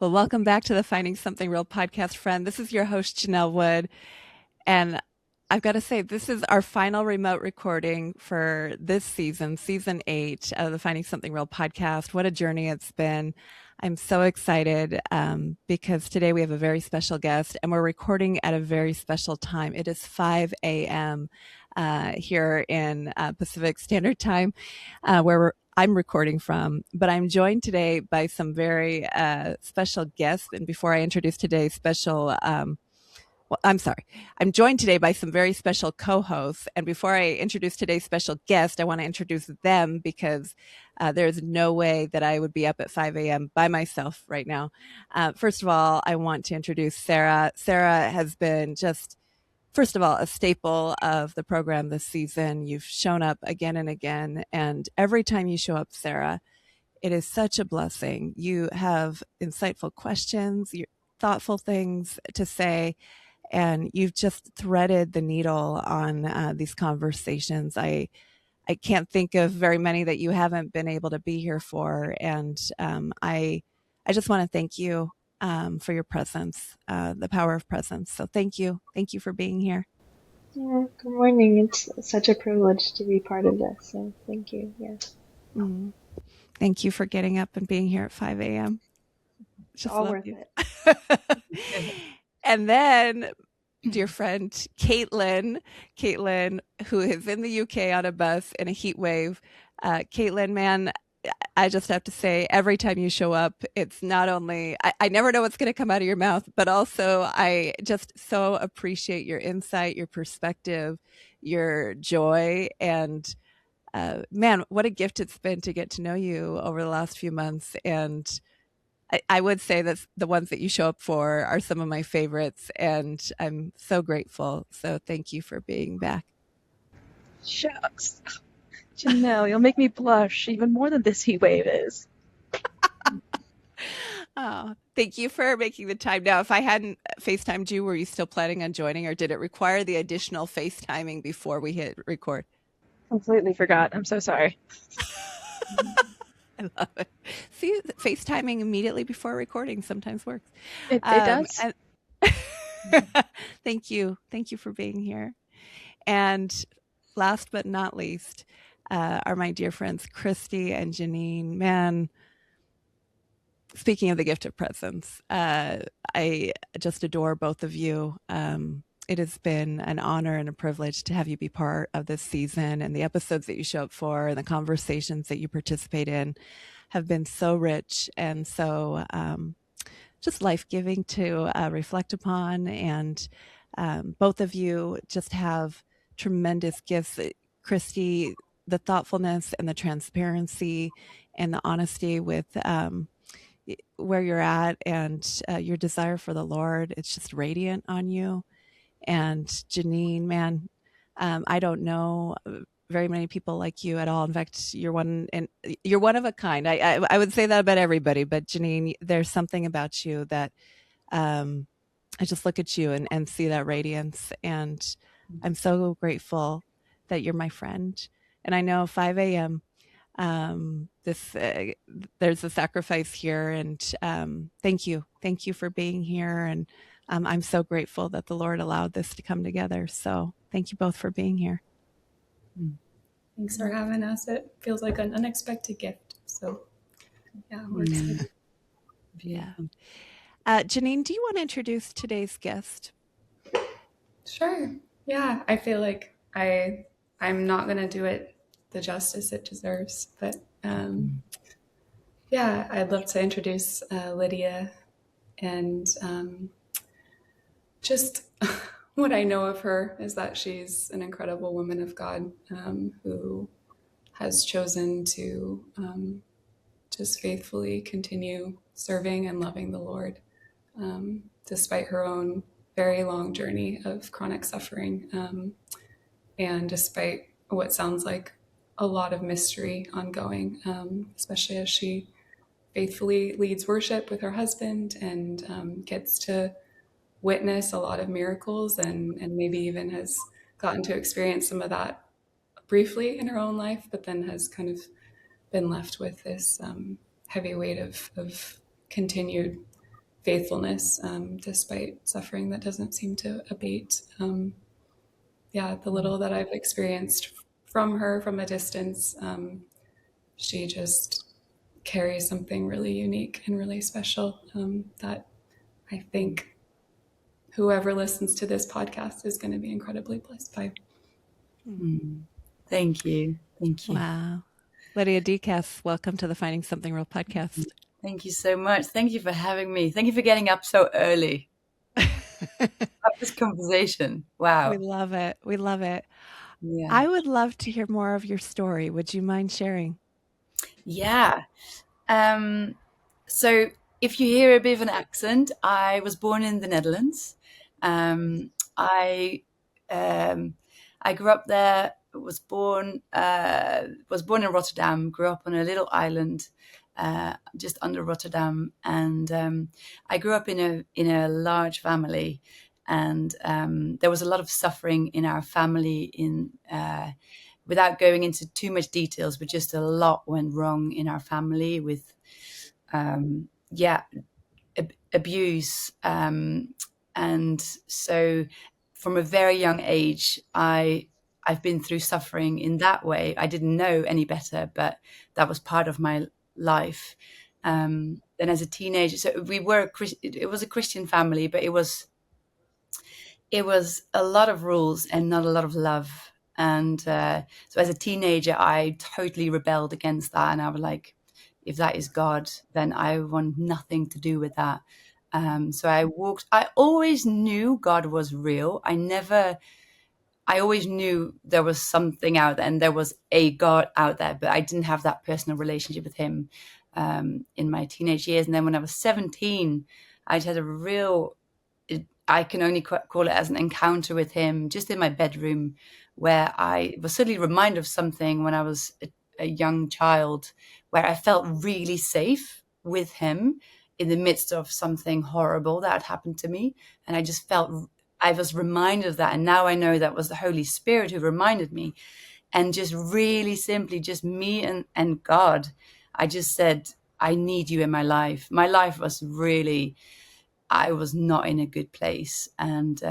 Well, welcome back to the Finding Something Real podcast, friend. This is your host, Janelle Wood. And I've got to say, this is our final remote recording for this season, season 8 of the Finding Something Real podcast. What a journey it's been. I'm so excited because today we have a very special guest and we're recording at a very special time. It is 5 a.m. Here in Pacific Standard Time, where I'm recording from, but I'm joined today by some very special guests. And before I introduce today's special I'm joined today by some very special co-hosts. And before I introduce today's special guest, I want to introduce them because there's no way that I would be up at 5 a.m. by myself right now. First of all, I want to introduce Sarah. Sarah has been just, first of all, a staple of the program this season. You've shown up again and again. And every time you show up, Sarah, it is such a blessing. You have insightful questions, thoughtful things to say, and you've just threaded the needle on these conversations. I can't think of very many that you haven't been able to be here for, and I just want to thank you for your presence, the power of presence. So thank you for being here. Yeah, good morning. It's such a privilege to be part of this. So thank you. Yes. Thank you for getting up and being here at 5 a.m. Just all worth it. And then, dear friend, Katelyn, who is in the UK on a bus in a heat wave. Katelyn, man, I just have to say, every time you show up, it's not only, I never know what's going to come out of your mouth, but also I just so appreciate your insight, your perspective, your joy, and man, what a gift it's been to get to know you over the last few months. And I would say that the ones that you show up for are some of my favorites, and I'm so grateful. So thank you for being back. Shucks. Janelle, you'll make me blush even more than this heat wave is. Oh, thank you for making the time. Now, if I hadn't FaceTimed you, were you still planning on joining, or did it require the additional FaceTiming before we hit record? Completely forgot. I'm so sorry. I love it. See, FaceTiming immediately before recording sometimes works. It does. Thank you. Thank you for being here. And last but not least are my dear friends, Christie and Jeanine. Man, speaking of the gift of presence, I just adore both of you. It has been an honor and a privilege to have you be part of this season, and the episodes that you show up for and the conversations that you participate in have been so rich and so just life-giving to reflect upon. And both of you just have tremendous gifts. Christie, the thoughtfulness and the transparency and the honesty with where you're at and your desire for the Lord, it's just radiant on you. And Jeanine, man, I don't know very many people like you at all. In fact, you're one of a kind. I would say that about everybody, but Jeanine, there's something about you that I just look at you and see that radiance. And I'm so grateful that you're my friend. And I know 5 a.m. There's a sacrifice here, and thank you for being here. And I'm so grateful that the Lord allowed this to come together. So thank you both for being here. Thanks for having us. It feels like an unexpected gift. So yeah, we're excited. Yeah. Jeanine, do you want to introduce today's guest? Sure. Yeah, I feel like I'm not going to do it the justice it deserves, but yeah, I'd love to introduce Lydia, and just what I know of her is that she's an incredible woman of God who has chosen to just faithfully continue serving and loving the Lord despite her own very long journey of chronic suffering and despite what sounds like a lot of mystery ongoing, especially as she faithfully leads worship with her husband and gets to witness a lot of miracles and maybe even has gotten to experience some of that briefly in her own life, but then has kind of been left with this heavy weight of continued faithfulness despite suffering that doesn't seem to abate. The little that I've experienced from her from a distance, she just carries something really unique and really special that I think whoever listens to this podcast is going to be incredibly blessed by. Thank you. Wow. Lydia Dicas, welcome to the Finding Something Real podcast. Thank you so much. Thank you for having me. Thank you for getting up so early. Have this conversation. Wow. We love it. We love it. Yeah. I would love to hear more of your story. Would you mind sharing? Yeah. So if you hear a bit of an accent, I was born in the Netherlands. I grew up there. Was born in Rotterdam. Grew up on a little island just under Rotterdam, and I grew up in a large family, and there was a lot of suffering in our family. Without going into too much details, but just a lot went wrong in our family with abuse, and so from a very young age I've been through suffering in that way. I didn't know any better, but that was part of my life. Then as a teenager, so it was a Christian family, but it was a lot of rules and not a lot of love. And so as a teenager, I totally rebelled against that. And I was like, if that is God, then I want nothing to do with that. So I always knew God was real. I always knew there was something out there and there was a God out there, but I didn't have that personal relationship with him in my teenage years. And then when I was 17, I had I can only call it as an encounter with him just in my bedroom, where I was suddenly reminded of something when I was a young child, where I felt really safe with him in the midst of something horrible that had happened to me. And I was reminded of that. And now I know that was the Holy Spirit who reminded me. And just really simply, just me and God, I just said, I need you in my life. My life was really, I was not in a good place. And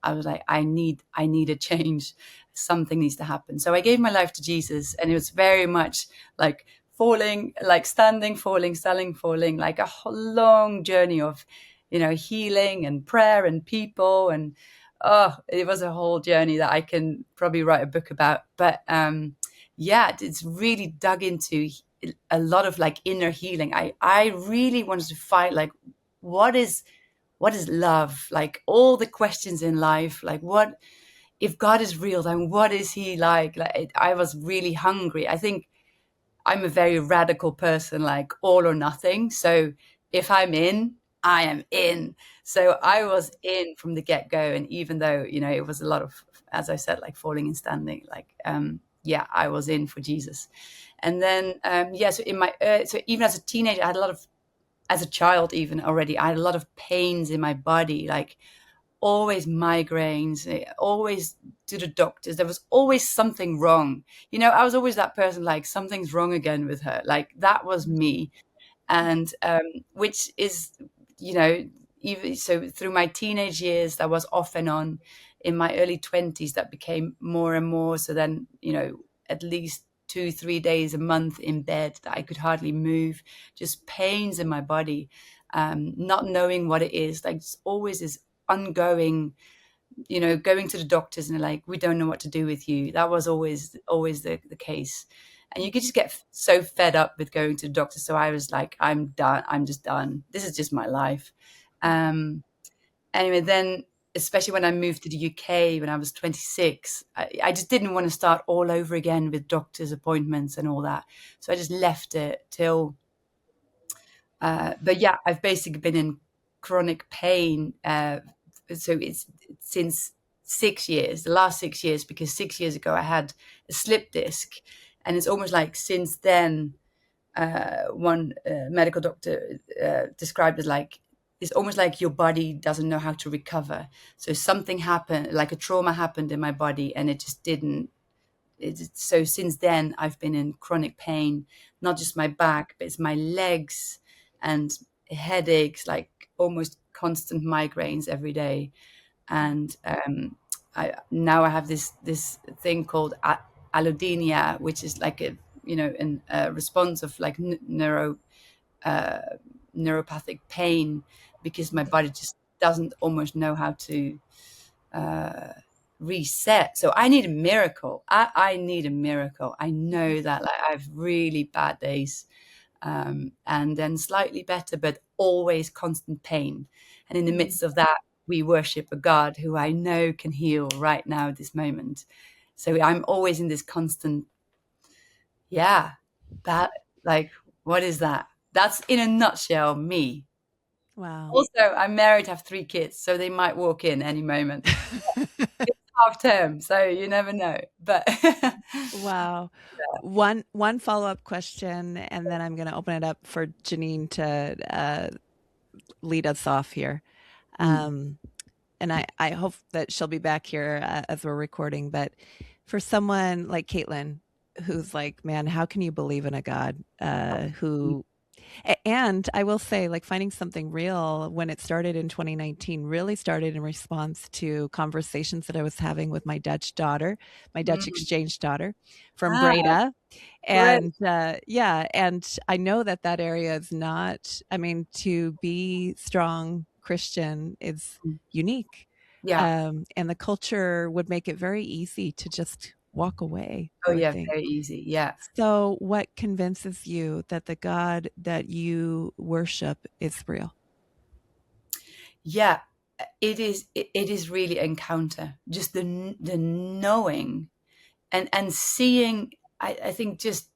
I was like, I need a change. Something needs to happen. So I gave my life to Jesus, and it was very much like falling, like standing, falling, standing, falling, like a whole long journey of, healing and prayer and people. And it was a whole journey that I can probably write a book about. But it's really dug into a lot of like inner healing. I really wanted to fight, like, what is love? Like all the questions in life, like what, if God is real, then what is he like? I was really hungry. I think I'm a very radical person, like all or nothing. So if I'm in, I am in. So I was in from the get-go. And even though, it was a lot of, as I said, like falling and standing, like, I was in for Jesus. And then, so so even as a teenager, I had a lot of, as a child even already, I had a lot of pains in my body, like always migraines, always to the doctors. There was always something wrong. I was always that person, like something's wrong again with her. Like that was me. And which is, even so through my teenage years, that was off and on. In my early 20s, that became more and more. So then, at least 2-3 days a month in bed that I could hardly move, just pains in my body, not knowing what it is. Like always this ongoing, going to the doctors and they're like, we don't know what to do with you. That was always the case. And you could just get so fed up with going to the doctor. So I was like, I'm done. I'm just done. This is just my life. Anyway, then, especially when I moved to the UK when I was 26, I just didn't want to start all over again with doctor's appointments and all that. So I just left it till, I've basically been in chronic pain. So it's since 6 years, the last 6 years, because 6 years ago I had a slip disc. And it's almost like since then, one medical doctor described it like, it's almost like your body doesn't know how to recover. So something happened, like a trauma happened in my body, and it just didn't. So since then, I've been in chronic pain, not just my back, but it's my legs and headaches, like almost constant migraines every day. And now I have this thing called allodynia, which is like a response of like neuropathic pain, because my body just doesn't almost know how to reset. So I need a miracle. I need a miracle. I know that, like, I have really bad days, and then slightly better, but always constant pain. And in the midst of that, we worship a God who I know can heal right now at this moment. So I'm always in this constant, that, like, what is that? That's in a nutshell me. Wow. Also, I'm married, have 3 kids, so they might walk in any moment. It's half term, so you never know. But Wow. One follow-up question, and then I'm going to open it up for Jeanine to lead us off here. And I hope that she'll be back here as we're recording. But for someone like Katelyn, who's like, man, how can you believe in a God who... And I will say, like, finding something real when it started in 2019 really started in response to conversations that I was having with my Dutch exchange daughter from Breda. And and I know that area is not, I mean, to be strong Christian is unique. And the culture would make it very easy to just walk away. Very easy. Yeah. So what convinces you that the God that you worship is real? Yeah, it is really encounter, just the knowing and seeing. I think just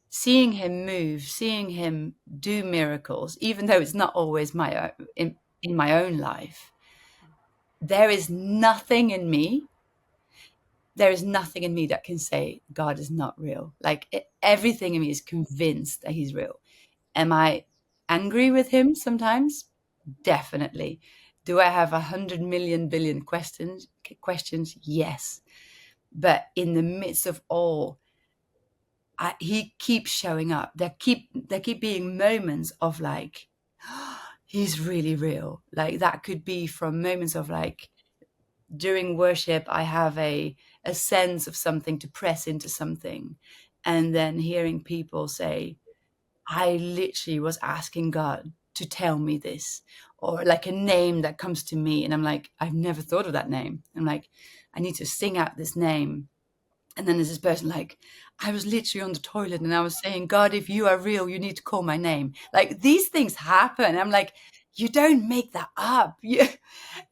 seeing him move, seeing him do miracles, even though it's not always in my own life. There is nothing in me that can say God is not real. Like, everything in me is convinced that he's real. Am I angry with him sometimes? Definitely. Do I have 100 million billion questions? Yes. But in the midst of all, he keeps showing up. There keep being moments of like, he's really real. Like, that could be from moments of like, during worship, I have a sense of something, to press into something, and then hearing people say, I literally was asking God to tell me this, or like a name that comes to me, and I'm like, I've never thought of that name. I'm like, I need to sing out this name. And then there's this person like, I was literally on the toilet and I was saying, God, if you are real, you need to call my name. Like, these things happen. I'm like, you don't make that up. You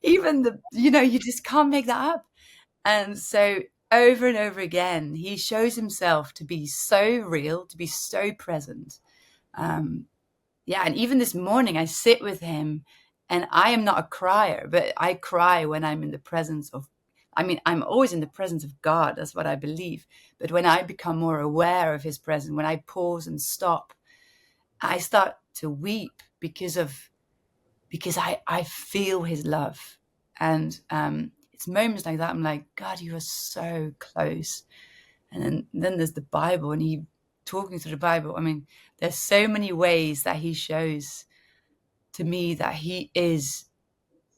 just can't make that up. And so over and over again, he shows himself to be so real, to be so present. And even this morning I sit with him, and I am not a crier, but I cry when I'm in the presence of, I'm always in the presence of God. That's what I believe. But when I become more aware of his presence, when I pause and stop, I start to weep because I feel his love. And it's moments like that I'm like, God, you are so close. And then there's the Bible, and he talking through the Bible. I mean, there's so many ways that he shows to me that he is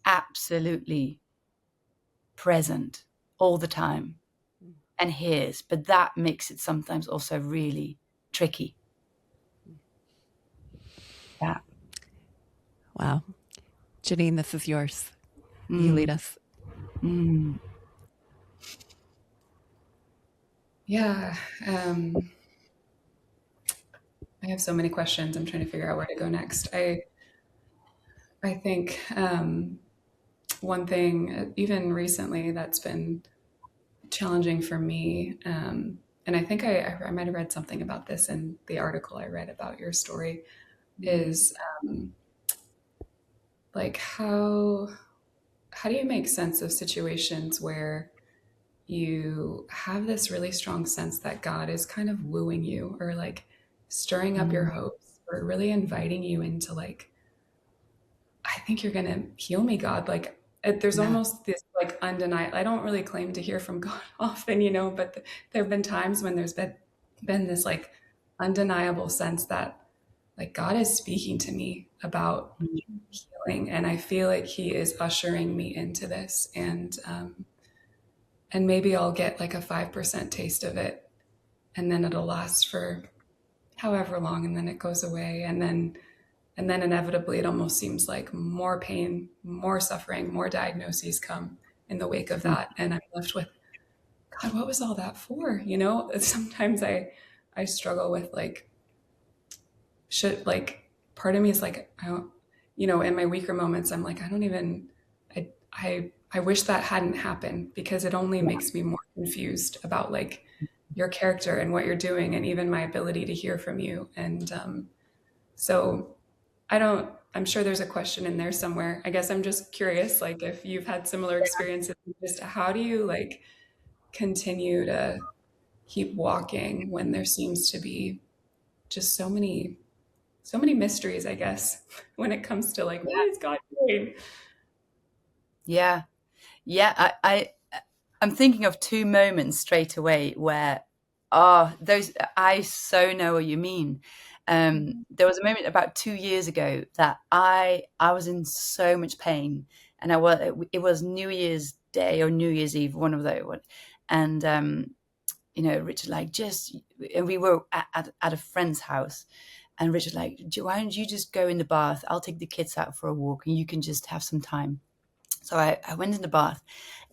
absolutely present all the time and hears, but that makes it sometimes also really tricky. Yeah. Wow. Jeanine, this is yours. You lead us. Yeah. I have so many questions. I'm trying to figure out where to go next. I think one thing, even recently, that's been challenging for me, and I think I might have read something about this in the article I read about your story, is like, how do you make sense of situations where you have this really strong sense that God is kind of wooing you, or like stirring up your hopes, or really inviting you into like, I think you're going to heal me, God. Like, there's almost this like undeniable, I don't really claim to hear from God often, but there have been times when there's been this like undeniable sense that like God is speaking to me about healing, and I feel like He is ushering me into this, and maybe I'll get like a 5% taste of it, and then it'll last for however long, and then it goes away, and then inevitably it almost seems like more pain, more suffering, more diagnoses come in the wake of that, and I'm left with, God, what was all that for? You know, sometimes I struggle with like, should, like, part of me is like, I don't, you know, in my weaker moments, I'm like, I don't even, I wish that hadn't happened, because it only makes me more confused about like your character and what you're doing, and even my ability to hear from you. And so I'm sure there's a question in there somewhere. I guess I'm just curious, like, if you've had similar experiences, just how do you like continue to keep walking when there seems to be just so many mysteries, I guess, when it comes to like, what is God doing? Yeah. I'm thinking of two moments straight away where, those, I so know what you mean. There was a moment about 2 years ago that I was in so much pain, and it was New Year's Day or New Year's Eve, one of those, and Richard, like, and we were at a friend's house, and Richard, like, why don't you just go in the bath? I'll take the kids out for a walk, and you can just have some time. So I went in the bath,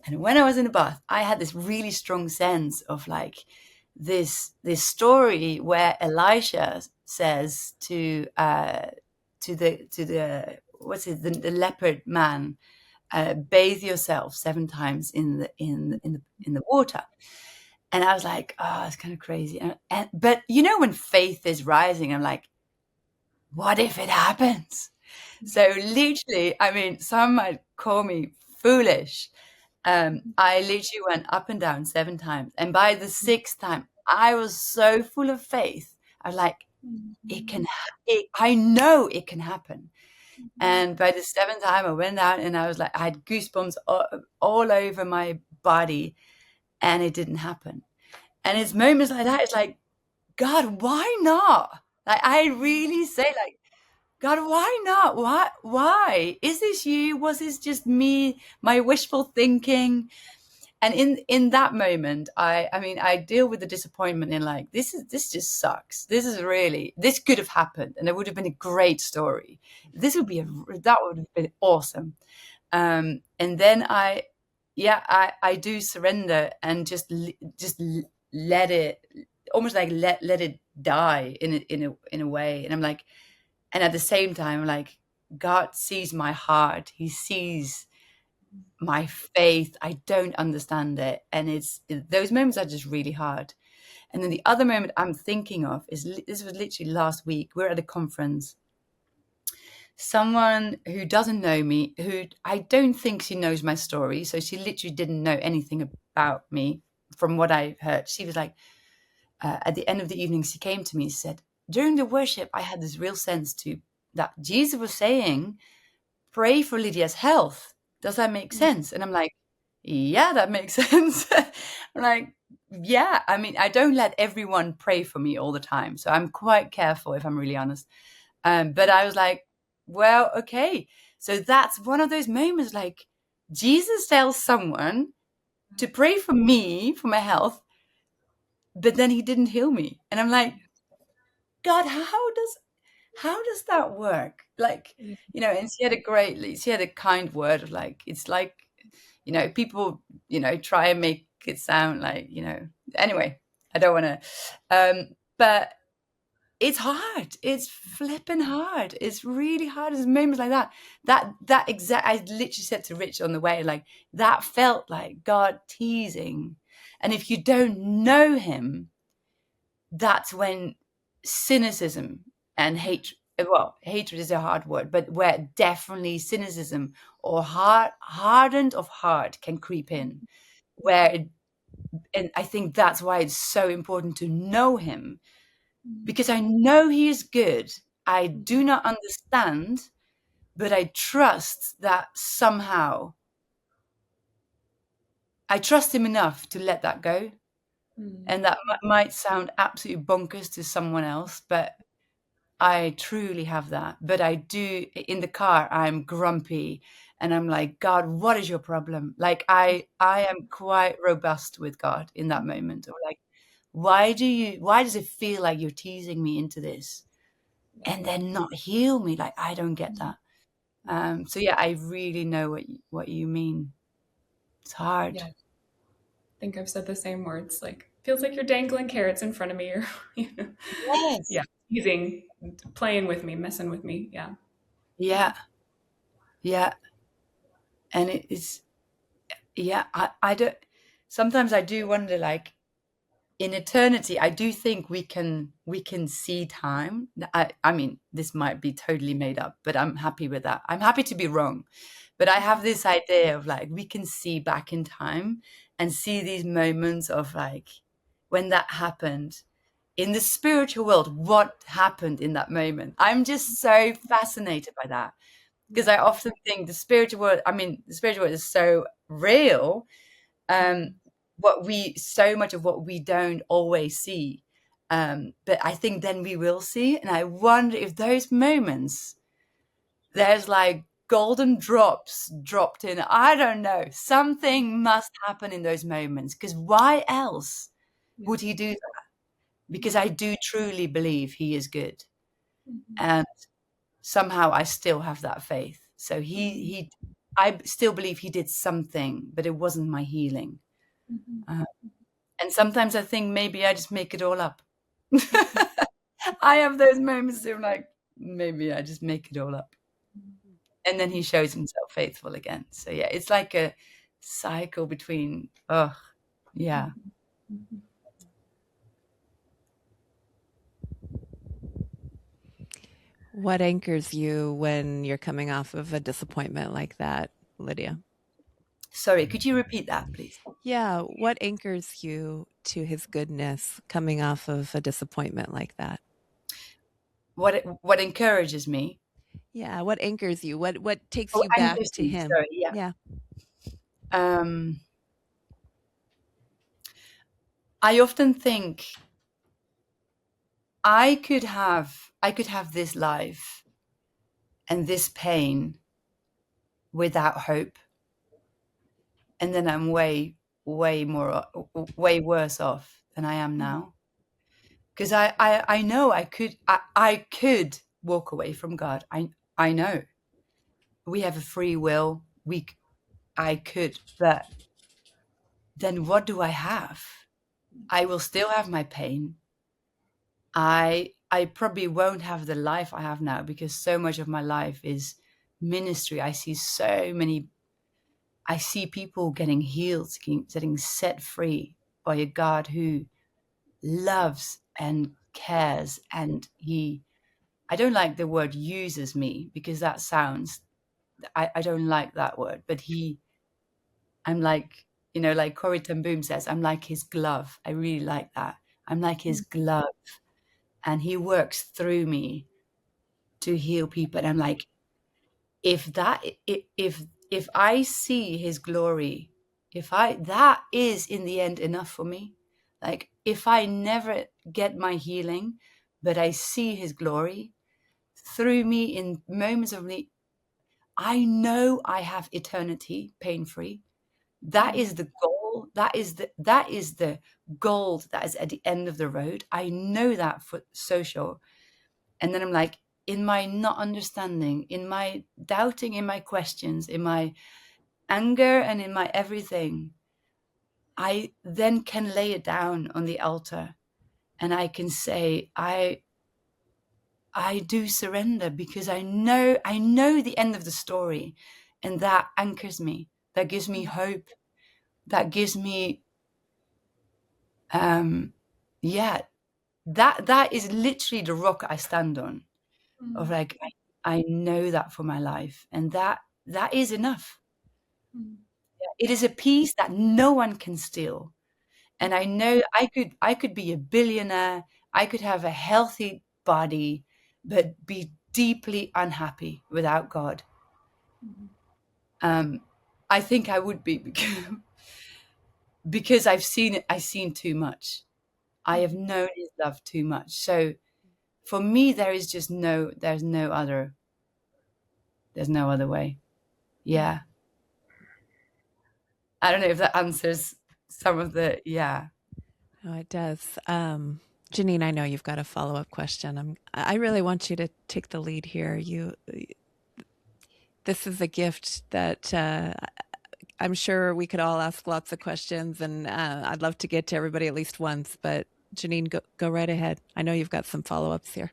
and when I was in the bath, I had this really strong sense of like this story where Elisha says to the what's it, the leopard man, bathe yourself 7 times in the water. And I was like, oh, it's kind of crazy. But when faith is rising, I'm like, what if it happens? So literally, I mean, some might call me foolish. I literally went up and down 7 times. And by the 6th time, I was so full of faith. I was like, I know it can happen. And by the 7th time, I went out and I was like, I had goosebumps all over my body, and it didn't happen. And it's moments like that. It's like, God, why not? Like, I really say, like, God, why not? Why? Is this you? Was this just me, my wishful thinking? And in that moment, I mean, I deal with the disappointment in like, this just sucks. This could have happened, and it would have been a great story. That would have been awesome. And then I do surrender and just let it, almost like let it die in a way. And I'm like, and at the same time, like, God sees my heart. He sees my faith. I don't understand it. And those moments are just really hard. And then the other moment I'm thinking of is, this was literally last week. We're at a conference. Someone who doesn't know me, who I don't think she knows my story. So she literally didn't know anything about me from what I heard. She was like, at the end of the evening, she came to me and said, during the worship, I had this real sense that Jesus was saying, pray for Lydia's health. Does that make sense? And I'm like, yeah, that makes sense. I'm like, yeah, I mean, I don't let everyone pray for me all the time. So I'm quite careful, if I'm really honest. But I was like, well, okay. So that's one of those moments, like, Jesus tells someone to pray for me, for my health, but then he didn't heal me. And I'm like, God, how does that work? Like, and she had a kind word of like, it's like, people, try and make it sound like, anyway, I don't want to, but it's hard. It's flipping hard. It's really hard. There's moments like I literally said to Rich on the way, like, that felt like God teasing. And if you don't know him, that's when cynicism and hatred, well, hatred is a hard word, but where definitely cynicism or hardened of heart can creep in, and I think that's why it's so important to know him, because I know he is good. I do not understand, but I trust that somehow, I trust him enough to let that go. And that might sound absolutely bonkers to someone else, but I truly have that. But I do, in the car, I'm grumpy and I'm like, God, what is your problem? Like I am quite robust with God in that moment. Or like, why does it feel like you're teasing me into this and then not heal me? Like, I don't get that. So yeah, I really know what you mean. It's hard. Yeah. I think I've said the same words. Like, feels like you're dangling carrots in front of me, or Yes. yeah, teasing, playing with me, messing with me. Yeah. Yeah. Yeah. And it is, yeah, I don't, sometimes I do wonder, like, in eternity, I do think we can see time. I mean, this might be totally made up, but I'm happy with that. I'm happy to be wrong. But I have this idea of like, we can see back in time and see these moments of like, when that happened in the spiritual world, what happened in that moment. I'm just so fascinated by that, because I often think the spiritual world, I mean, the spiritual world is so real. So much of what we don't always see. But I think then we will see. And I wonder if those moments, there's like golden drops dropped in. I don't know. Something must happen in those moments, because why else would he do that? Because I do truly believe he is good. And somehow I still have that faith. So I still believe he did something, but it wasn't my healing. And sometimes I think maybe I just make it all up. I have those moments of like, maybe I just make it all up. And then he shows himself faithful again. So yeah, it's like a cycle between, yeah. What anchors you when you're coming off of a disappointment like that, Lydia? Sorry, could you repeat that, please? Yeah, what anchors you to his goodness coming off of a disappointment like that? What encourages me? Yeah, what anchors you? What takes Oh, you back anchors to me. him? Sorry, yeah. Yeah. I often think I could have this life and this pain without hope, and then I'm way worse off than I am now. Because I know I could walk away from God. I know we have a free will. I could, but then what do I have? I will still have my pain. I probably won't have the life I have now, because so much of my life is ministry. I see people getting healed, getting set free by a God who loves and cares, and I don't like the word uses me, because that sounds, I don't like that word, but I'm like, like Corrie ten Boom says, I'm like his glove. I really like that. I'm like his glove, and he works through me to heal people. And I'm like, if I see his glory, that is in the end enough for me. Like, if I never get my healing, but I see his glory through me in moments of need, I know I have eternity pain-free. That is the goal. That is the gold that is at the end of the road. I know that for so sure. And then I'm like, in my not understanding, in my doubting, in my questions, in my anger, and in my everything, I then can lay it down on the altar, and I can say, I do surrender, because I know the end of the story, and that anchors me. That gives me hope. That gives me, that is literally the rock I stand on. Of like, I know that for my life, and that is enough. It is a peace that no one can steal. And I know I could be a billionaire, I could have a healthy body, but be deeply unhappy without God. I think I would be, because I've seen too much. I have known his love too much. So for me, there's no other way. Yeah. I don't know if that answers some of the, yeah. Oh, it does. Jeanine, I know you've got a follow-up question. I really want you to take the lead here. This is a gift that I'm sure we could all ask lots of questions, and I'd love to get to everybody at least once. But Jeanine, go right ahead. I know you've got some follow-ups here.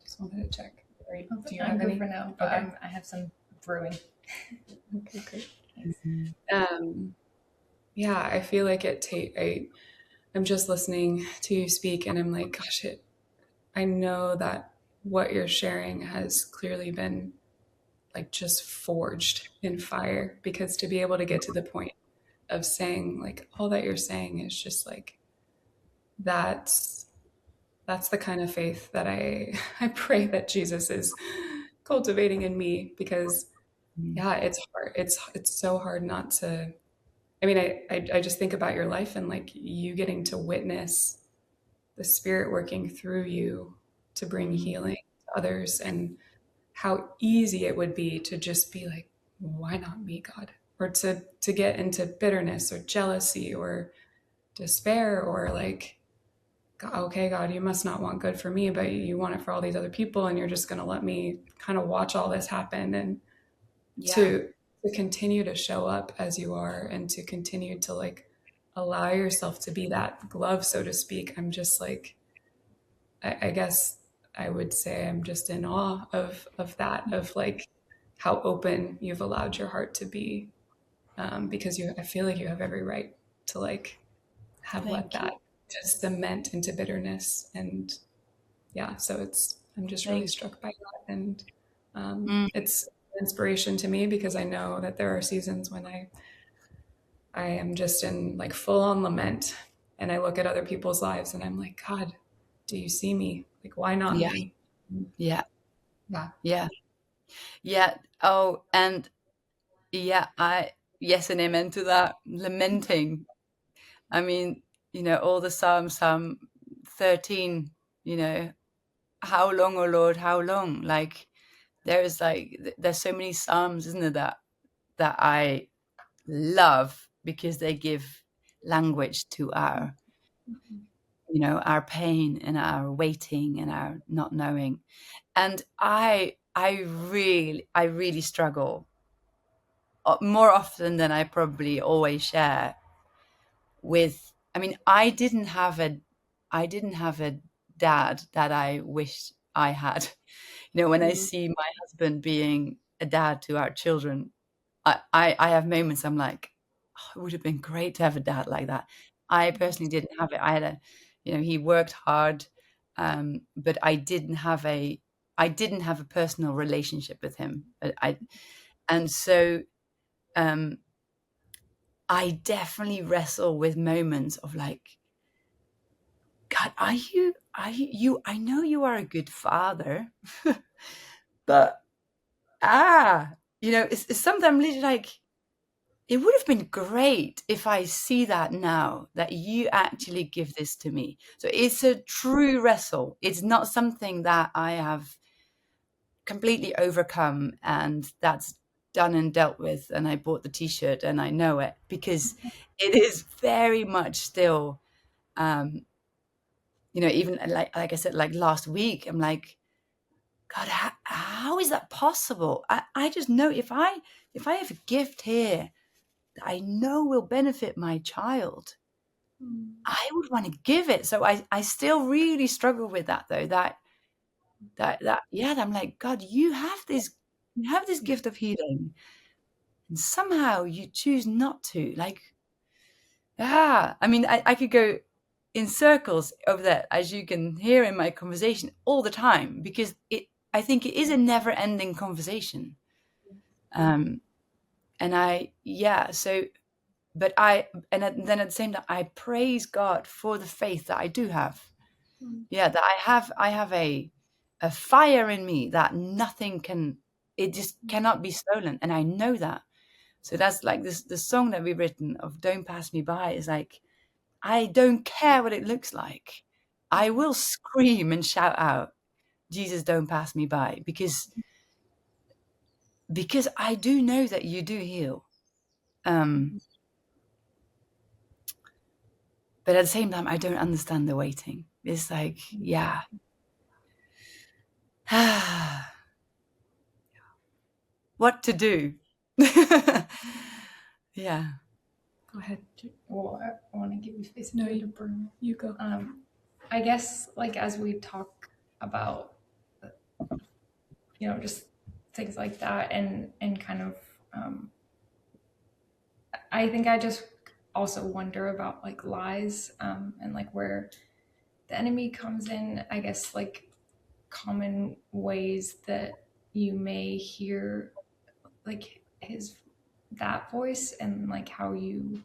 Just wanted to check. Do you have any for now? But okay. I have some brewing. Okay, great. Yeah, I feel like I'm just listening to you speak, and I'm like, gosh, I know that what you're sharing has clearly been like just forged in fire, because to be able to get to the point of saying like all that you're saying is just like, that's the kind of faith that I pray that Jesus is cultivating in me, because yeah, it's hard. It's so hard not to, I mean, I just think about your life and like you getting to witness the Spirit working through you to bring healing to others, and how easy it would be to just be like, why not me, God? Or to get into bitterness or jealousy or despair, or like, okay, God, you must not want good for me, but you want it for all these other people, and you're just going to let me kind of watch all this happen. And to continue to show up as you are, and to continue to like allow yourself to be that glove, so to speak. I'm just like, I guess I would say I'm just in awe of that, of like how open you've allowed your heart to be, because I feel like you have every right to like have let that just cement into bitterness. And yeah, so I'm just really struck by that. And it's inspiration to me, because I know that there are seasons when I am just in like full on lament, and I look at other people's lives and I'm like, God, do you see me? Like, why not me? Yeah. Oh, and yes, and amen to that. Lamenting. I mean, all the Psalm 13, how long, oh Lord, how long? Like, there's so many Psalms, isn't there, that I love, because they give language to our, our pain and our waiting and our not knowing. And I really struggle more often than I probably always share with. I mean, I didn't have a dad that I wish I had. When I see my husband being a dad to our children, I have moments I'm like, oh, it would have been great to have a dad like that. I personally didn't have it. I had he worked hard, but I didn't have a personal relationship with him. And so I definitely wrestle with moments of like, God, are you, I know you are a good father, but it's sometimes literally like, it would have been great if I see that now, that you actually give this to me. So it's a true wrestle. It's not something that I have completely overcome and that's done and dealt with, and I bought the t-shirt and I know it, because it is very much still, even like I said, like last week, I'm like, God, how is that possible? I just know if I have a gift here that I know will benefit my child, I would want to give it. So I still really struggle with that, though, that I'm like, God, you have this gift of healing, and somehow you choose not to. Like, I mean, I could go in circles over that, as you can hear in my conversation all the time, because I think it is a never-ending conversation. And then at the same time, I praise God for the faith that I do have. That I have a fire in me that it just cannot be stolen. And I know that. So that's like the song that we've written of Don't Pass Me By is like, I don't care what it looks like. I will scream and shout out, Jesus, don't pass me by, because I do know that you do heal. But at the same time, I don't understand the waiting. It's like, yeah. What to do? Yeah. Go ahead. Well, I want to give you space. No, you go. I guess, like, as we talk about, just things like that, and kind of, I think I just also wonder about, like, lies, and, like, where the enemy comes in, I guess, like, common ways that you may hear, like, that voice, and, like, how you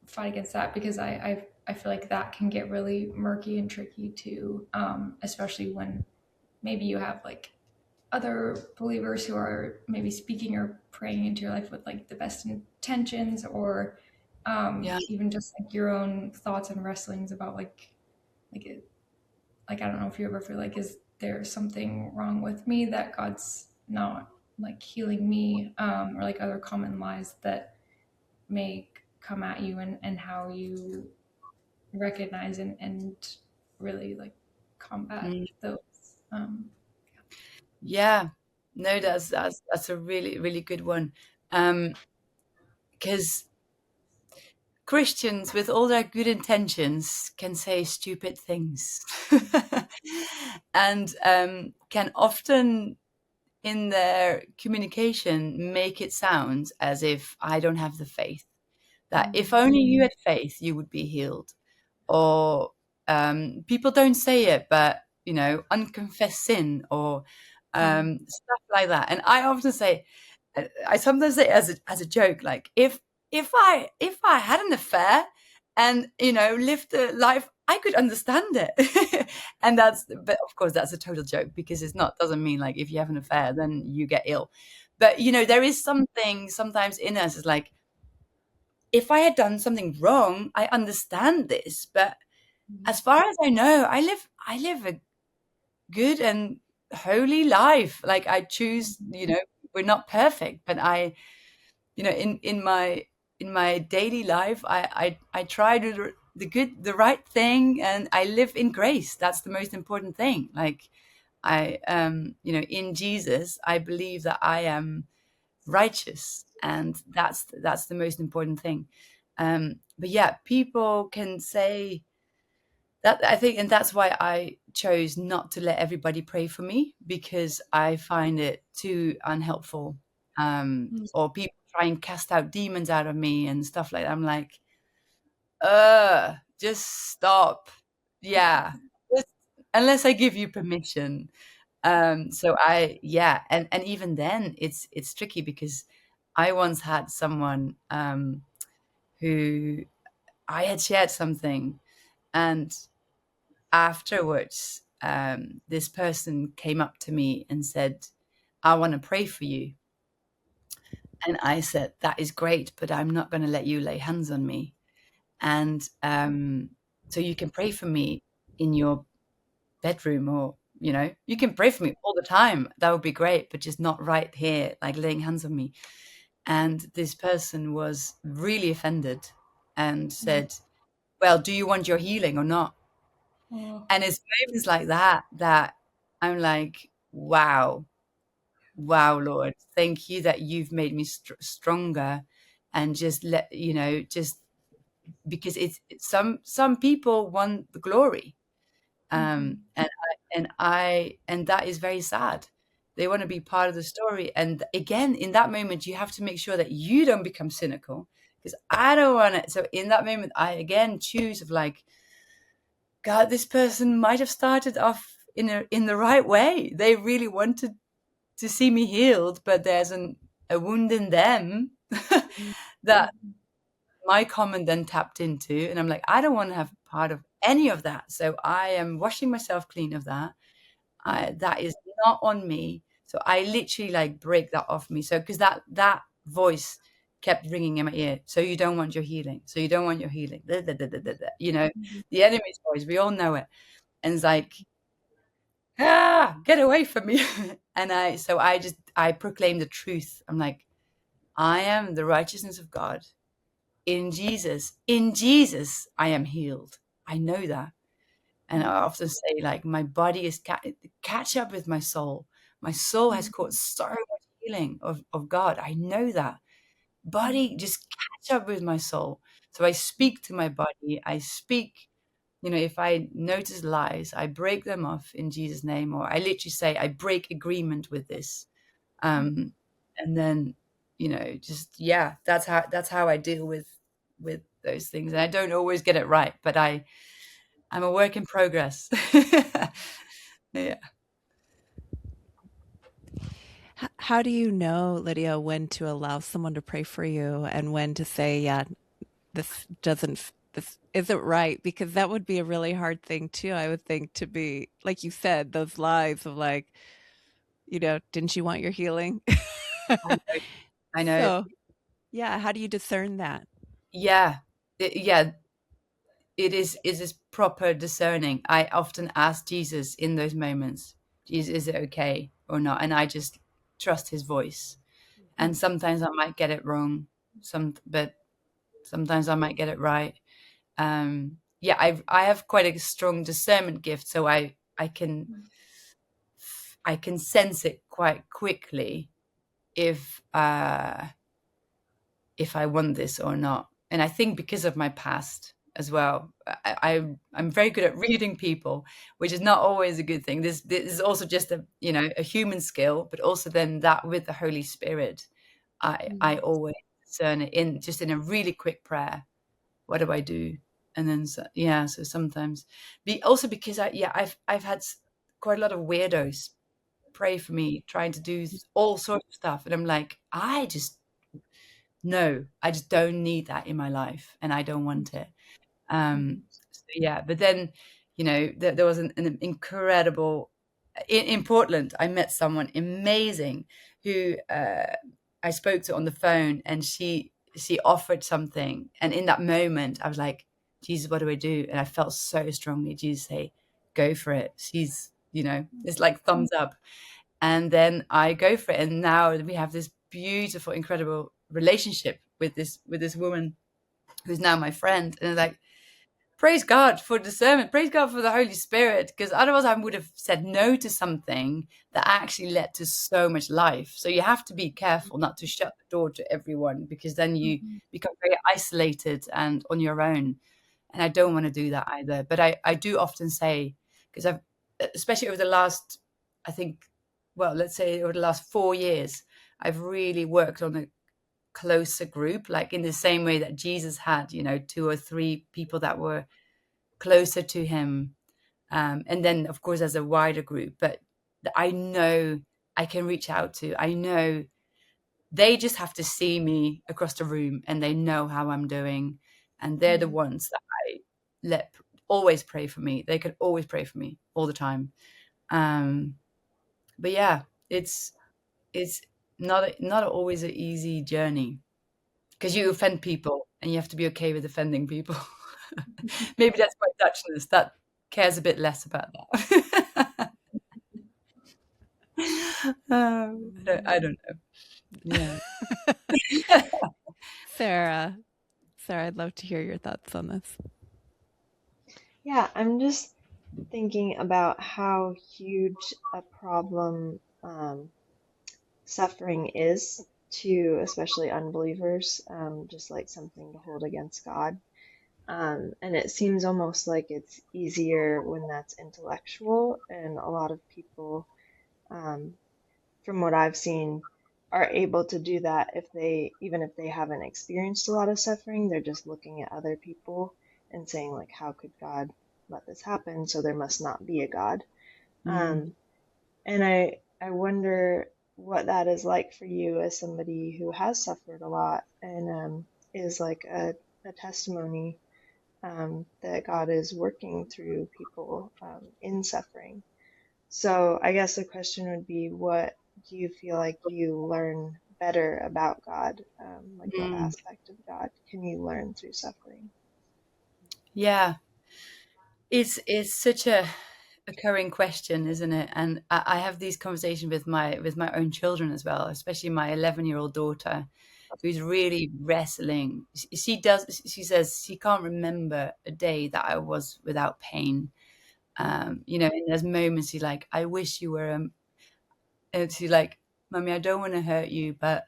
fight against that, because I feel like that can get really murky and tricky too, especially when maybe you have, like, other believers who are maybe speaking or praying into your life with, like, the best intentions, or even just, like, your own thoughts and wrestlings about, like I don't know if you ever feel like, is there something wrong with me that God's not, like, healing me, or, like, other common lies that may come at you, and how you recognize and really, like, combat those. Yeah. No, that's a really, really good one. Because Christians, with all their good intentions, can say stupid things, and can often, in their communication, make it sound as if I don't have the faith. That if only you had faith, you would be healed. Or people don't say it, but unconfessed sin, or stuff like that. And I often say, I sometimes say as a joke, like, if I had an affair and lived a life, I could understand it. But of course that's a total joke, because doesn't mean, like, if you have an affair then you get ill. But there is something sometimes in us, is like, if I had done something wrong, I understand this, but as far as I know, I live a good and holy life. Like, I choose, we're not perfect, but I, in my daily life, I try to do the right thing, and I live in grace. That's the most important thing. Like, I, in Jesus, I believe that I am righteous, and that's the most important thing. But yeah, people can say that, I think, and that's why I chose not to let everybody pray for me, because I find it too unhelpful. Or people try and cast out demons out of me and stuff like that. I'm like, just stop. Yeah, just, unless I give you permission. So and even then it's tricky, because I once had someone who I had shared something, and afterwards this person came up to me and said, I want to pray for you. And I said, that is great, but I'm not going to let you lay hands on me. And so you can pray for me in your bedroom, or you can pray for me all the time, that would be great, but just not right here, like laying hands on me. And this person was really offended and said, well, do you want your healing or not? And it's moments like that I'm like, wow, Lord, thank you that you've made me stronger. And just just because it's some people want the glory, and that is very sad. They want to be part of the story, and again, in that moment, you have to make sure that you don't become cynical, because I don't want it. So in that moment, I again choose of, like, God, this person might have started off in the right way. They really wanted to see me healed, but there's a wound in them that my comment then tapped into, and I'm like, I don't want to have part of any of that. So I am washing myself clean of that. That is not on me. So I literally, like, break that off me. So because that voice kept ringing in my ear. So you don't want your healing. So you don't want your healing. Da, da, da, da, da, da. You know, the enemy's voice, we all know it. And it's like, get away from me. And I proclaim the truth. I'm like, I am the righteousness of God in Jesus. In Jesus, I am healed. I know that. And I often say, like, my body is catch up with my soul. My soul has caught so much healing of God. I know that. Body, just catch up with my soul. So I speak to my body. I speak, if I notice lies, I break them off in Jesus' name, or I literally say, I break agreement with this. And then, that's how I deal with those things. And I don't always get it right, but I'm a work in progress. Yeah. How do you know, Lydia, when to allow someone to pray for you and when to say, yeah, this isn't right? Because that would be a really hard thing too, I would think, to be, like you said, those lies of like, didn't you want your healing? I know. So, yeah, how do you discern that? Yeah. It is proper discerning. I often ask Jesus in those moments, Jesus, is it okay or not? And I just trust his voice. And sometimes I might get it wrong, but sometimes I might get it right. I have quite a strong discernment gift, so I can sense it quite quickly if I want this or not. And I think because of my past as well, I'm very good at reading people, which is not always a good thing. This is also just a human skill, but also then that with the Holy Spirit, I always discern it in a really quick prayer. What do I do? And then so sometimes also because I've had quite a lot of weirdos pray for me, trying to do all sorts of stuff, and I'm like, I just don't need that in my life, and I don't want it. But then, there was an incredible in Portland. I met someone amazing who I spoke to on the phone, and she offered something, and in that moment, I was like, Jesus, what do I do? And I felt so strongly Jesus say, go for it. She's, it's like thumbs up, and then I go for it, and now we have this beautiful, incredible relationship with this woman who's now my friend. And it's like, praise God for discernment, praise God for the Holy Spirit, because otherwise I would have said no to something that actually led to so much life. So you have to be careful not to shut the door to everyone, because then you become very isolated and on your own. And I don't want to do that either. But I do often say, because I've, especially over the last, I think, well, let's say over the last 4 years, I've really worked on a closer group, like in the same way that Jesus had, 2 or 3 people that were closer to him. And then, of course, as a wider group. But I know I can reach out to. I know they just have to see me across the room, and they know how I'm doing. And they're the ones that I let always pray for me. They could always pray for me all the time. But yeah, it's not always an easy journey, because you offend people and you have to be okay with offending people. Maybe that's my Dutchness that cares a bit less about that. I don't know. Yeah. Sarah, I'd love to hear your thoughts on this. Yeah, I'm just thinking about how huge a problem suffering is to especially unbelievers, just like something to hold against God. And it seems almost like it's easier when that's intellectual, and a lot of people, from what I've seen, are able to do that even if they haven't experienced a lot of suffering. They're just looking at other people and saying, like, how could God let this happen? So there must not be a God. And I wonder what that is like for you as somebody who has suffered a lot, and is like a testimony that God is working through people in suffering. So I guess the question would be, what do you feel like you learn better about God? Like what aspect of God can you learn through suffering? Yeah, it's such a occurring question, isn't it? And I have these conversations with my own children as well, especially my 11-year-old daughter, who's really wrestling. She says she can't remember a day that I was without pain. And there's moments she's like, I wish you were. And she's like, Mommy, I don't want to hurt you, but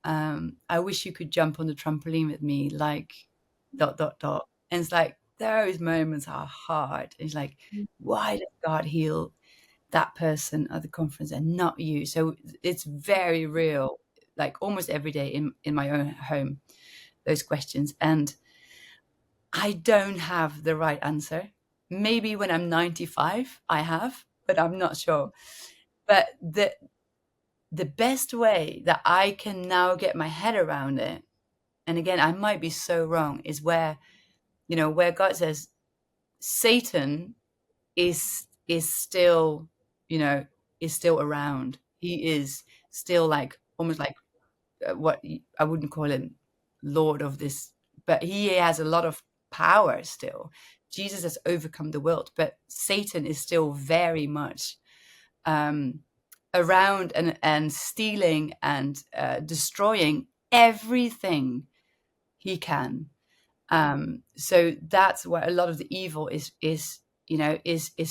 I wish you could jump on the trampoline with me, like dot dot dot. And it's like those moments are hard. It's like, why does God heal that person at the conference and not you? So it's very real, like almost every day in my own home, those questions. And I don't have the right answer. Maybe when I'm 95, I have, but I'm not sure. But the best way that I can now get my head around it, and again, I might be so wrong, is where God says Satan is still, is still around. He is still like almost like what I wouldn't call him Lord of this, but he has a lot of power still. Jesus has overcome the world, but Satan is still very much around and stealing and destroying everything he can. So that's where a lot of the evil is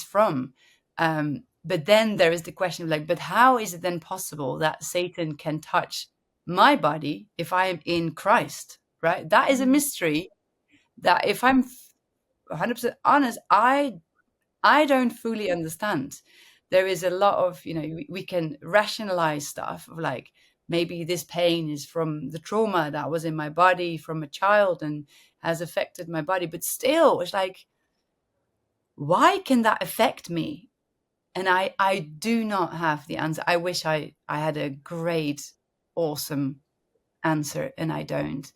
from. But then there is the question of like, but how is it then possible that Satan can touch my body if I am in Christ, right? That is a mystery that if I'm 100% honest, I don't fully understand. There is a lot of, we can rationalize stuff of like, maybe this pain is from the trauma that was in my body from a child and has affected my body. But still, it's like, why can that affect me? And I do not have the answer. I wish I had a great, awesome answer, and I don't.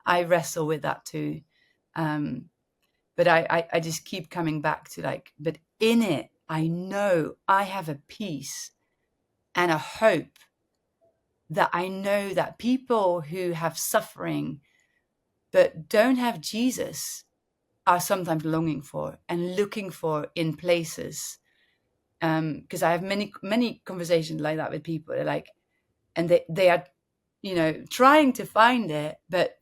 I wrestle with that too. But I just keep coming back to like, but in it, I know I have a peace and a hope that I know that people who have suffering but don't have Jesus are sometimes longing for and looking for in places. Because I have many conversations like that with people. They're like, and they are, trying to find it, but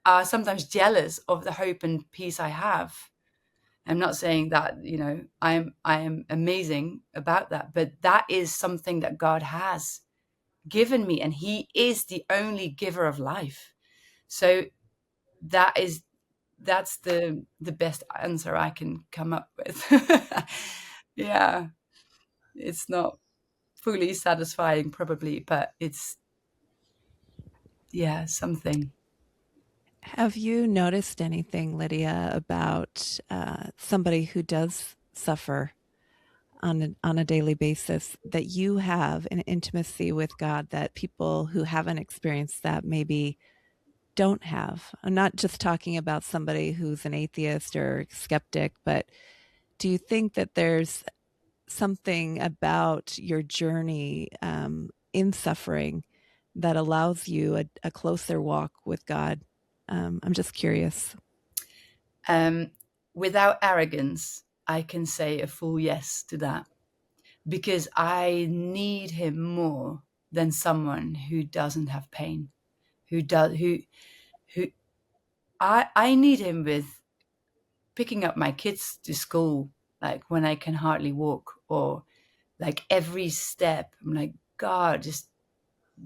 are sometimes jealous of the hope and peace I have. I'm not saying that, I am amazing about that, but that is something that God has given me, and he is the only giver of life. So that's the best answer I can come up with. Yeah. It's not fully satisfying probably, but it's something. Have you noticed anything, Lydia, about somebody who does suffer on a daily basis that you have an intimacy with God that people who haven't experienced that maybe don't have? I'm not just talking about somebody who's an atheist or skeptic, but do you think that there's something about your journey in suffering that allows you a closer walk with God? I'm just curious. Without arrogance, I can say a full yes to that, because I need him more than someone who doesn't have pain, who I need him with picking up my kids to school, like when I can hardly walk, or like every step I'm like, God, just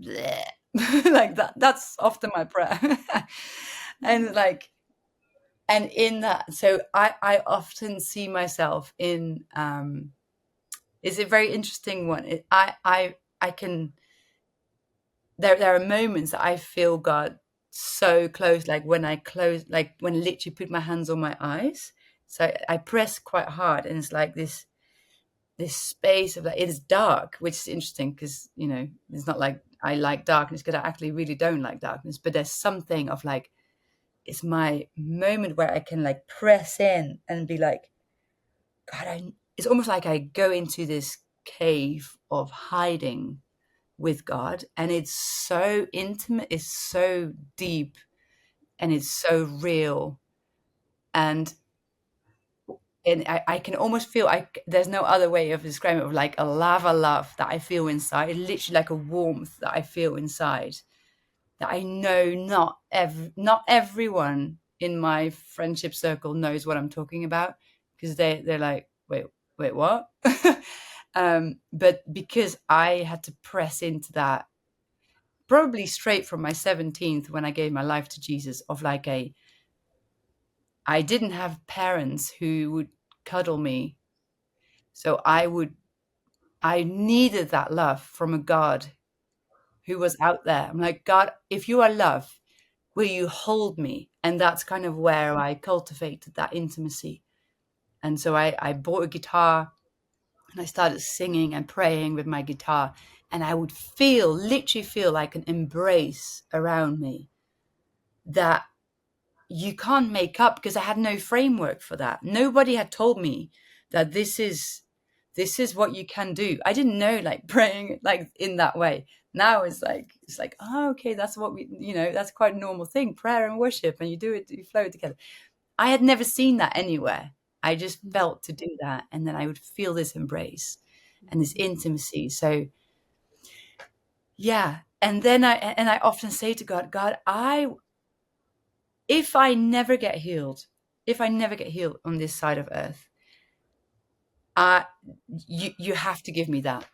like that. That's often my prayer. And like, and in that, so I often see myself in it's a very interesting one. I can, there are moments that I feel God so close, like when I close, like when I literally put my hands on my eyes. So I press quite hard, and it's like this space of like, it is dark, which is interesting because it's not like I like darkness, because I actually really don't like darkness, but there's something of like, it's my moment where I can like press in and be like, God, it's almost like I go into this cave of hiding with God, and it's so intimate, it's so deep, and it's so real. And I can almost feel, there's no other way of describing it, of like a lava love that I feel inside, literally like a warmth that I feel inside, that I know not everyone in my friendship circle knows what I'm talking about, because they're like, wait, what? But because I had to press into that, probably straight from my 17th, when I gave my life to Jesus, of like I didn't have parents who would cuddle me. So I needed that love from a God who was out there. I'm like, God, if you are love, will you hold me? And that's kind of where I cultivated that intimacy. And so I bought a guitar, and I started singing and praying with my guitar. And I would literally feel like an embrace around me that you can't make up, because I had no framework for that. Nobody had told me that this is what you can do. I didn't know, like, praying like in that way. Now it's like, oh, okay, that's what that's quite a normal thing, prayer and worship, and you flow it together. I had never seen that anywhere. I just felt to do that, and then I would feel this embrace and this intimacy. So yeah, and then I often say to God, if I never get healed on this side of earth, you have to give me that.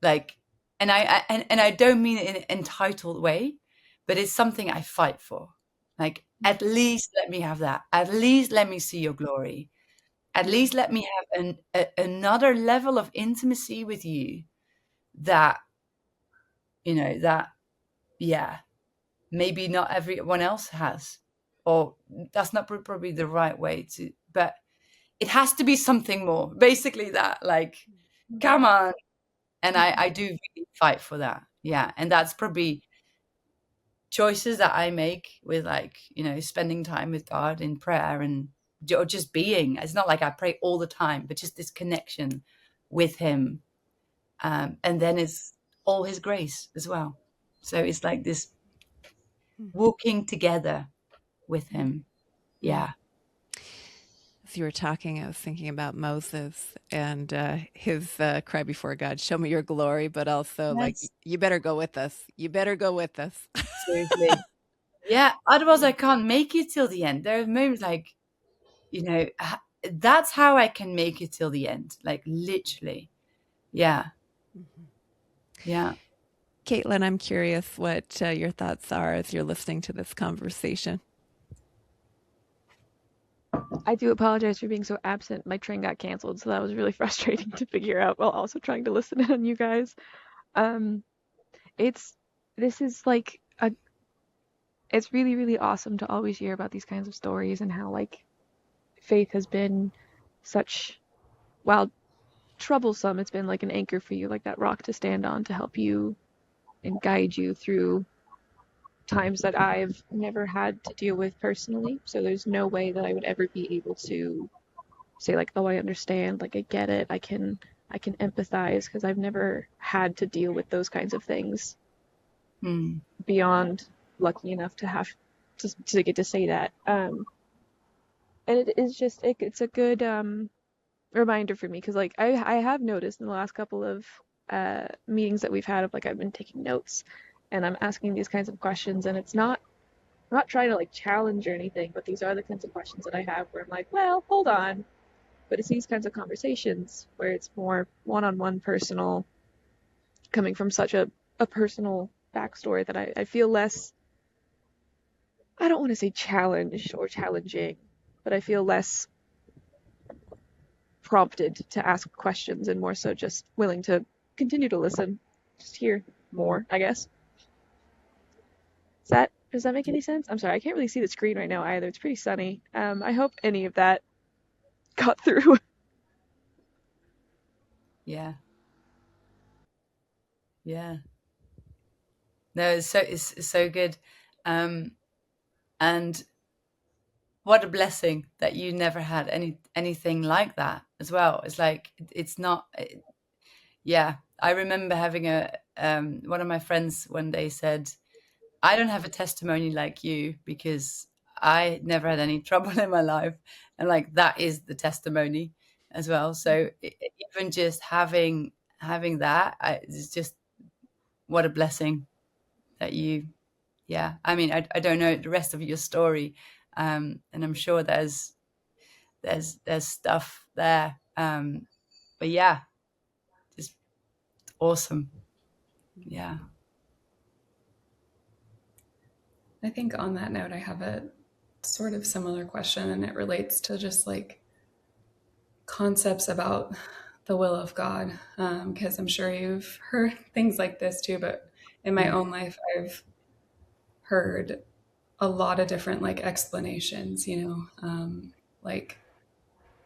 Like, and I don't mean it in an entitled way, but it's something I fight for. Like, at least let me have that. At least let me see your glory. At least let me have another level of intimacy with you that, yeah, maybe not everyone else has, or that's not probably the right way to, but it has to be something more, basically, that, like, come on. And I do really fight for that. Yeah. And that's probably choices that I make with, like, spending time with God in prayer, and or just being. It's not like I pray all the time, but just this connection with him. And then it's all his grace as well. So it's like this walking together with him. Yeah. As you were talking, I was thinking about Moses and his cry before God, show me your glory, but also like, you better go with us. You better go with us. Seriously. Yeah. Otherwise I can't make it till the end. There are moments like, that's how I can make it till the end. Like, literally. Yeah. Yeah. Katelyn, I'm curious what your thoughts are as you're listening to this conversation. I do apologize for being so absent. My train got canceled, so that was really frustrating to figure out while also trying to listen in on you guys. This is like it's really, really awesome to always hear about these kinds of stories, and how, like, faith has been such, while troublesome, it's been like an anchor for you, like that rock to stand on to help you and guide you through times that I've never had to deal with personally. So there's no way that I would ever be able to say, like, oh, I understand, like, I get it, I can empathize, because I've never had to deal with those kinds of things beyond lucky enough to have to get to say that. And it is just, it's a good reminder for me, because, like, I have noticed in the last couple of meetings that we've had, of, like, I've been taking notes and I'm asking these kinds of questions, and it's not, I'm not trying to, like, challenge or anything, but these are the kinds of questions that I have where I'm like, well, hold on. But it's these kinds of conversations where it's more one-on-one, personal, coming from such a personal backstory, that I feel less, I don't want to say challenged or challenging, but I feel less prompted to ask questions, and more so just willing to continue to listen, just hear more, I guess. Does that make any sense? I'm sorry, I can't really see the screen right now either. It's pretty sunny. I hope any of that got through. Yeah. Yeah. No, it's so good. And what a blessing that you never had anything like that as well. It's like, it's not, yeah. I remember having one of my friends one day said, I don't have a testimony like you because I never had any trouble in my life. And like, that is the testimony as well. So even just having that, it's just, what a blessing that you, yeah. I mean, I don't know the rest of your story. And I'm sure there's stuff there. But yeah, just awesome. Yeah. I think on that note, I have a sort of similar question, and it relates to just like concepts about the will of God, because I'm sure you've heard things like this too, but in my own life, I've heard a lot of different like explanations, like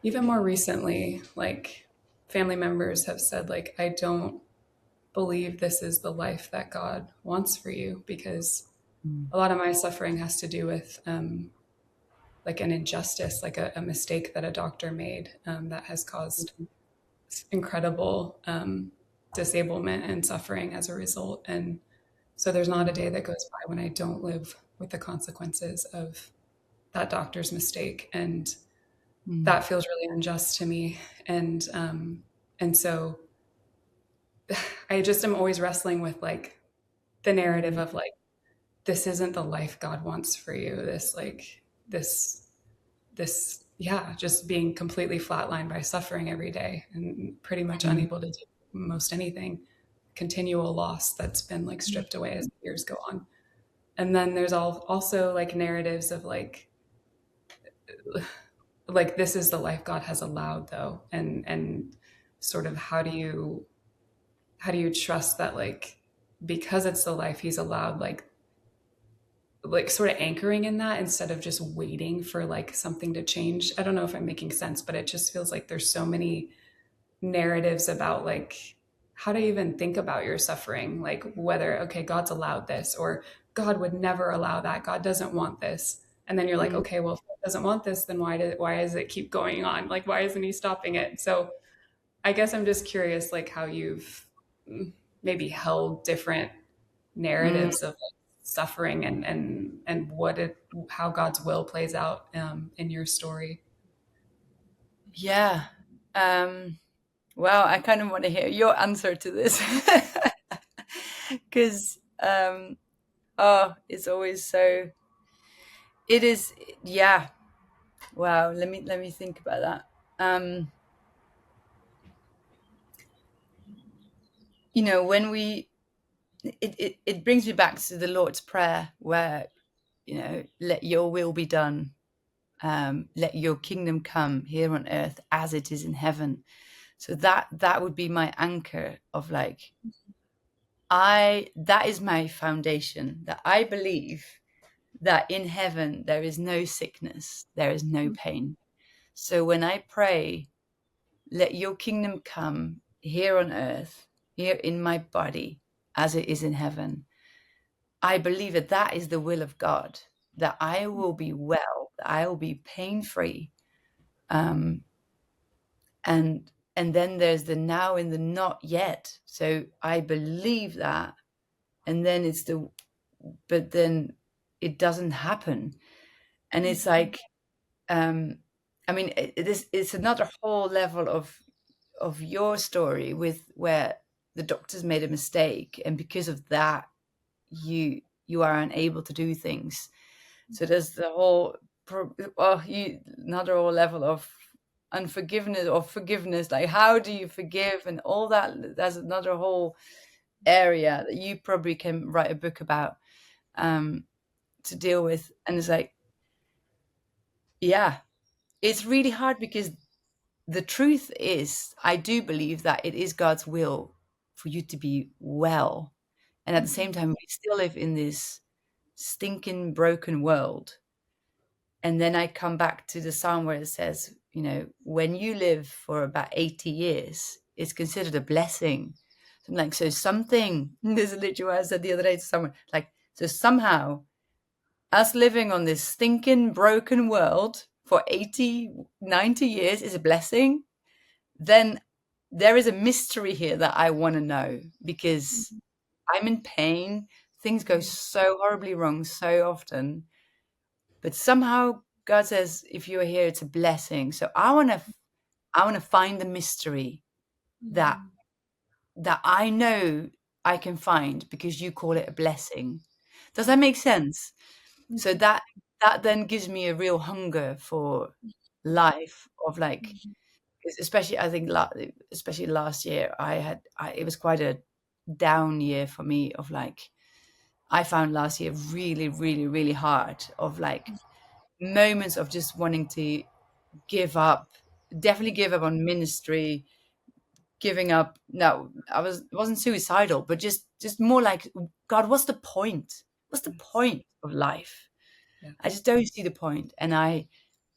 even more recently, like family members have said, like, I don't believe this is the life that God wants for you, because a lot of my suffering has to do with like an injustice, like a mistake that a doctor made that has caused incredible disablement and suffering as a result. And so there's not a day that goes by when I don't live with the consequences of that doctor's mistake. And that feels really unjust to me. And so I just am always wrestling with like the narrative of like, this isn't the life God wants for you. This, yeah, just being completely flatlined by suffering every day and pretty much unable to do most anything, continual loss that's been like stripped away as years go on. And then there's also like narratives of like this is the life God has allowed though. And sort of how do you trust that, like, because it's the life he's allowed, like sort of anchoring in that instead of just waiting for like something to change. I don't know if I'm making sense, but it just feels like there's so many narratives about like how to even think about your suffering, like whether, okay, God's allowed this, or God would never allow that, God doesn't want this. And then you're like, okay, well, if he doesn't want this, then why does it keep going on? Like, why isn't he stopping it? So I guess I'm just curious, like how you've maybe held different narratives of like suffering and how God's will plays out in your story. Yeah. Well, I kind of want to hear your answer to this because it's always so. It is, yeah. Wow. Let me think about that. When it brings me back to the Lord's Prayer, where let your will be done. Let your kingdom come here on earth as it is in heaven. So that would be my anchor of like, that is my foundation, that I believe that in heaven there is no sickness, there is no pain. So when I pray, let your kingdom come here on earth, here in my body, as it is in heaven, I believe that is the will of God, that I will be well, that I will be pain-free. And then there's the now and the not yet. So I believe that, and then but then it doesn't happen. And it's like, I mean, it's another whole level of your story with where the doctors made a mistake, and because of that, you are unable to do things. So there's the whole, another whole level of unforgiveness or forgiveness. Like, how do you forgive and all that? There's another whole area that you probably can write a book about to deal with. And it's like, yeah, it's really hard because the truth is, I do believe that it is God's will for you to be well. And at the same time, we still live in this stinking broken world. And then I come back to the psalm where it says, when you live for about 80 years, it's considered a blessing. So I'm like, this is literally what I said the other day to someone, like, so somehow us living on this stinking broken world for 80, 90 years is a blessing. Then there is a mystery here that I want to know, because I'm in pain. Things go so horribly wrong so often, but somehow God says, if you are here, it's a blessing. So I want to find the mystery that I know I can find, because you call it a blessing. Does that make sense? So that then gives me a real hunger for life, of like, especially I think especially last year, it was quite a down year for me, of like, I found last year really, really, really hard, of like moments of just wanting to give up, definitely give up on ministry, giving up. No, wasn't suicidal, but just more like, God, what's the point? What's the point of life? Yeah. I just don't see the point. And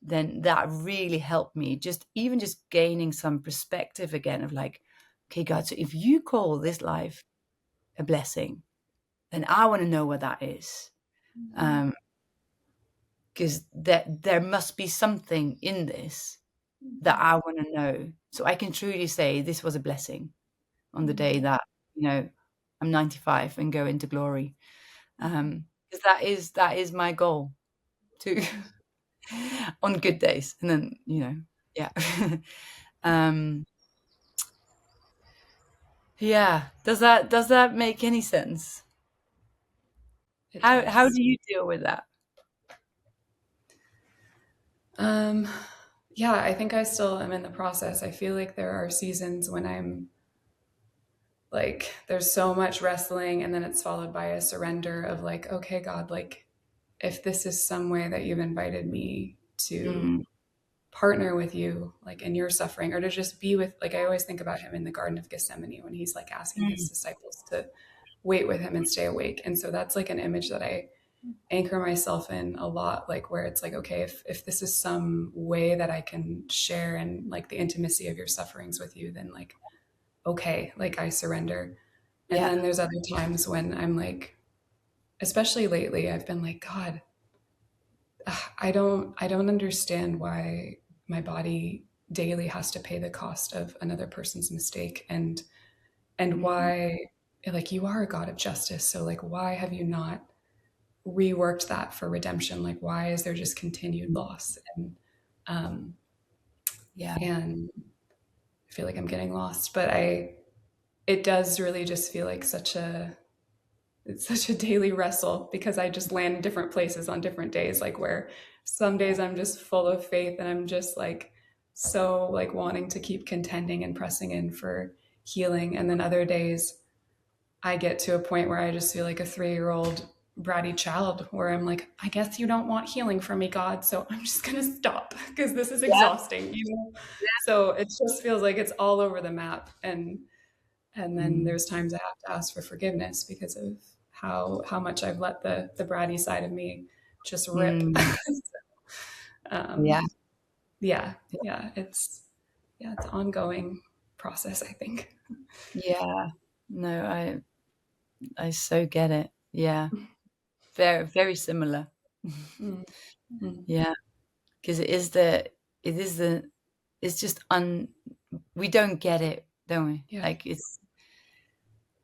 then that really helped me, just gaining some perspective again, of like, okay, God, so if you call this life a blessing, then I want to know what that is. Because there must be something in this that I want to know, so I can truly say this was a blessing on the day that, I'm 95 and go into glory. Because that is my goal too, on good days. And then, yeah. Yeah. Does that make any sense? How do you deal with that? Yeah, I think I still am in the process. I feel like there are seasons when I'm like, there's so much wrestling, and then it's followed by a surrender of like, okay, God, like, if this is some way that you've invited me to partner with you, like in your suffering, or to just be with, like, I always think about him in the Garden of Gethsemane when he's like asking his disciples to wait with him and stay awake. And so that's like an image that I anchor myself in a lot, like where it's like, okay, if this is some way that I can share in like the intimacy of your sufferings with you, then like, okay, like I surrender. And then there's other times when I'm like, especially lately, I've been like, God, I don't understand why my body daily has to pay the cost of another person's mistake, and why, like, you are a God of justice, so like, why have you not reworked that for redemption? Like, why is there just continued loss? And and I feel like I'm getting lost, but it does really just feel like it's such a daily wrestle, because I just land in different places on different days, like where some days I'm just full of faith and I'm just like so like wanting to keep contending and pressing in for healing, and then other days I get to a point where I just feel like a 3-year-old bratty child, where I'm like, I guess you don't want healing from me, God, so I'm just gonna stop because this is exhausting, So it just feels like it's all over the map, and then there's times I have to ask for forgiveness because of how much I've let the bratty side of me just rip. It's an ongoing process, I think. Yeah. No, I so get it. Yeah. Very, very similar. Yeah. Because it's just we don't get it, don't we? Yeah. Like, it's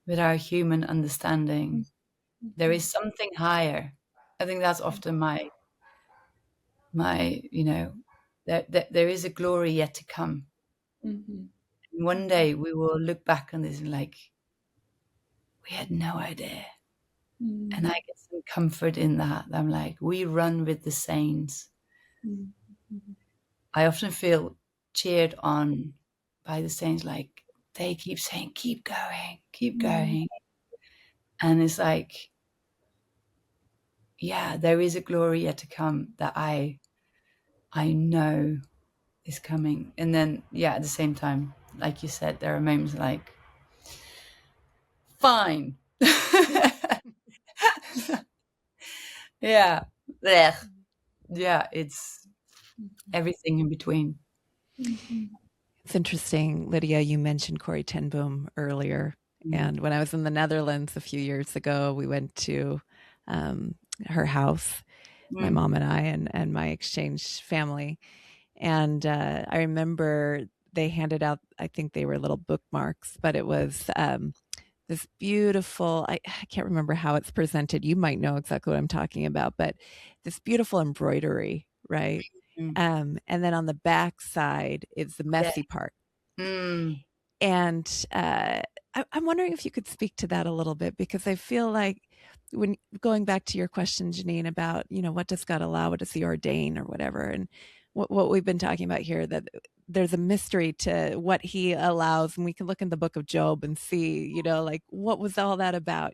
with our human understanding, there is something higher. I think that's often my there is a glory yet to come. One day we will look back on this and like, we had no idea. And I get some comfort in that. I'm like, we run with the saints. I often feel cheered on by the saints, like they keep saying, keep going. And it's like, yeah, there is a glory yet to come that I know is coming. And then, at the same time, like you said, there are moments like, fine. Yeah. Blech. Yeah, it's everything in between. It's interesting, Lydia, you mentioned Corrie ten Boom earlier. And when I was in the Netherlands a few years ago, we went to her house, my mom and I, and my exchange family. And I remember they handed out, I think they were little bookmarks, but it was this beautiful, I can't remember how it's presented. You might know exactly what I'm talking about, but this beautiful embroidery, right? And then on the back side is the messy part. And I'm wondering if you could speak to that a little bit, because I feel like, when going back to your question, Jeanine, about, what does God allow, what does he ordain, or whatever, and what we've been talking about here, that there's a mystery to what he allows, and we can look in the book of Job and see, like, what was all that about,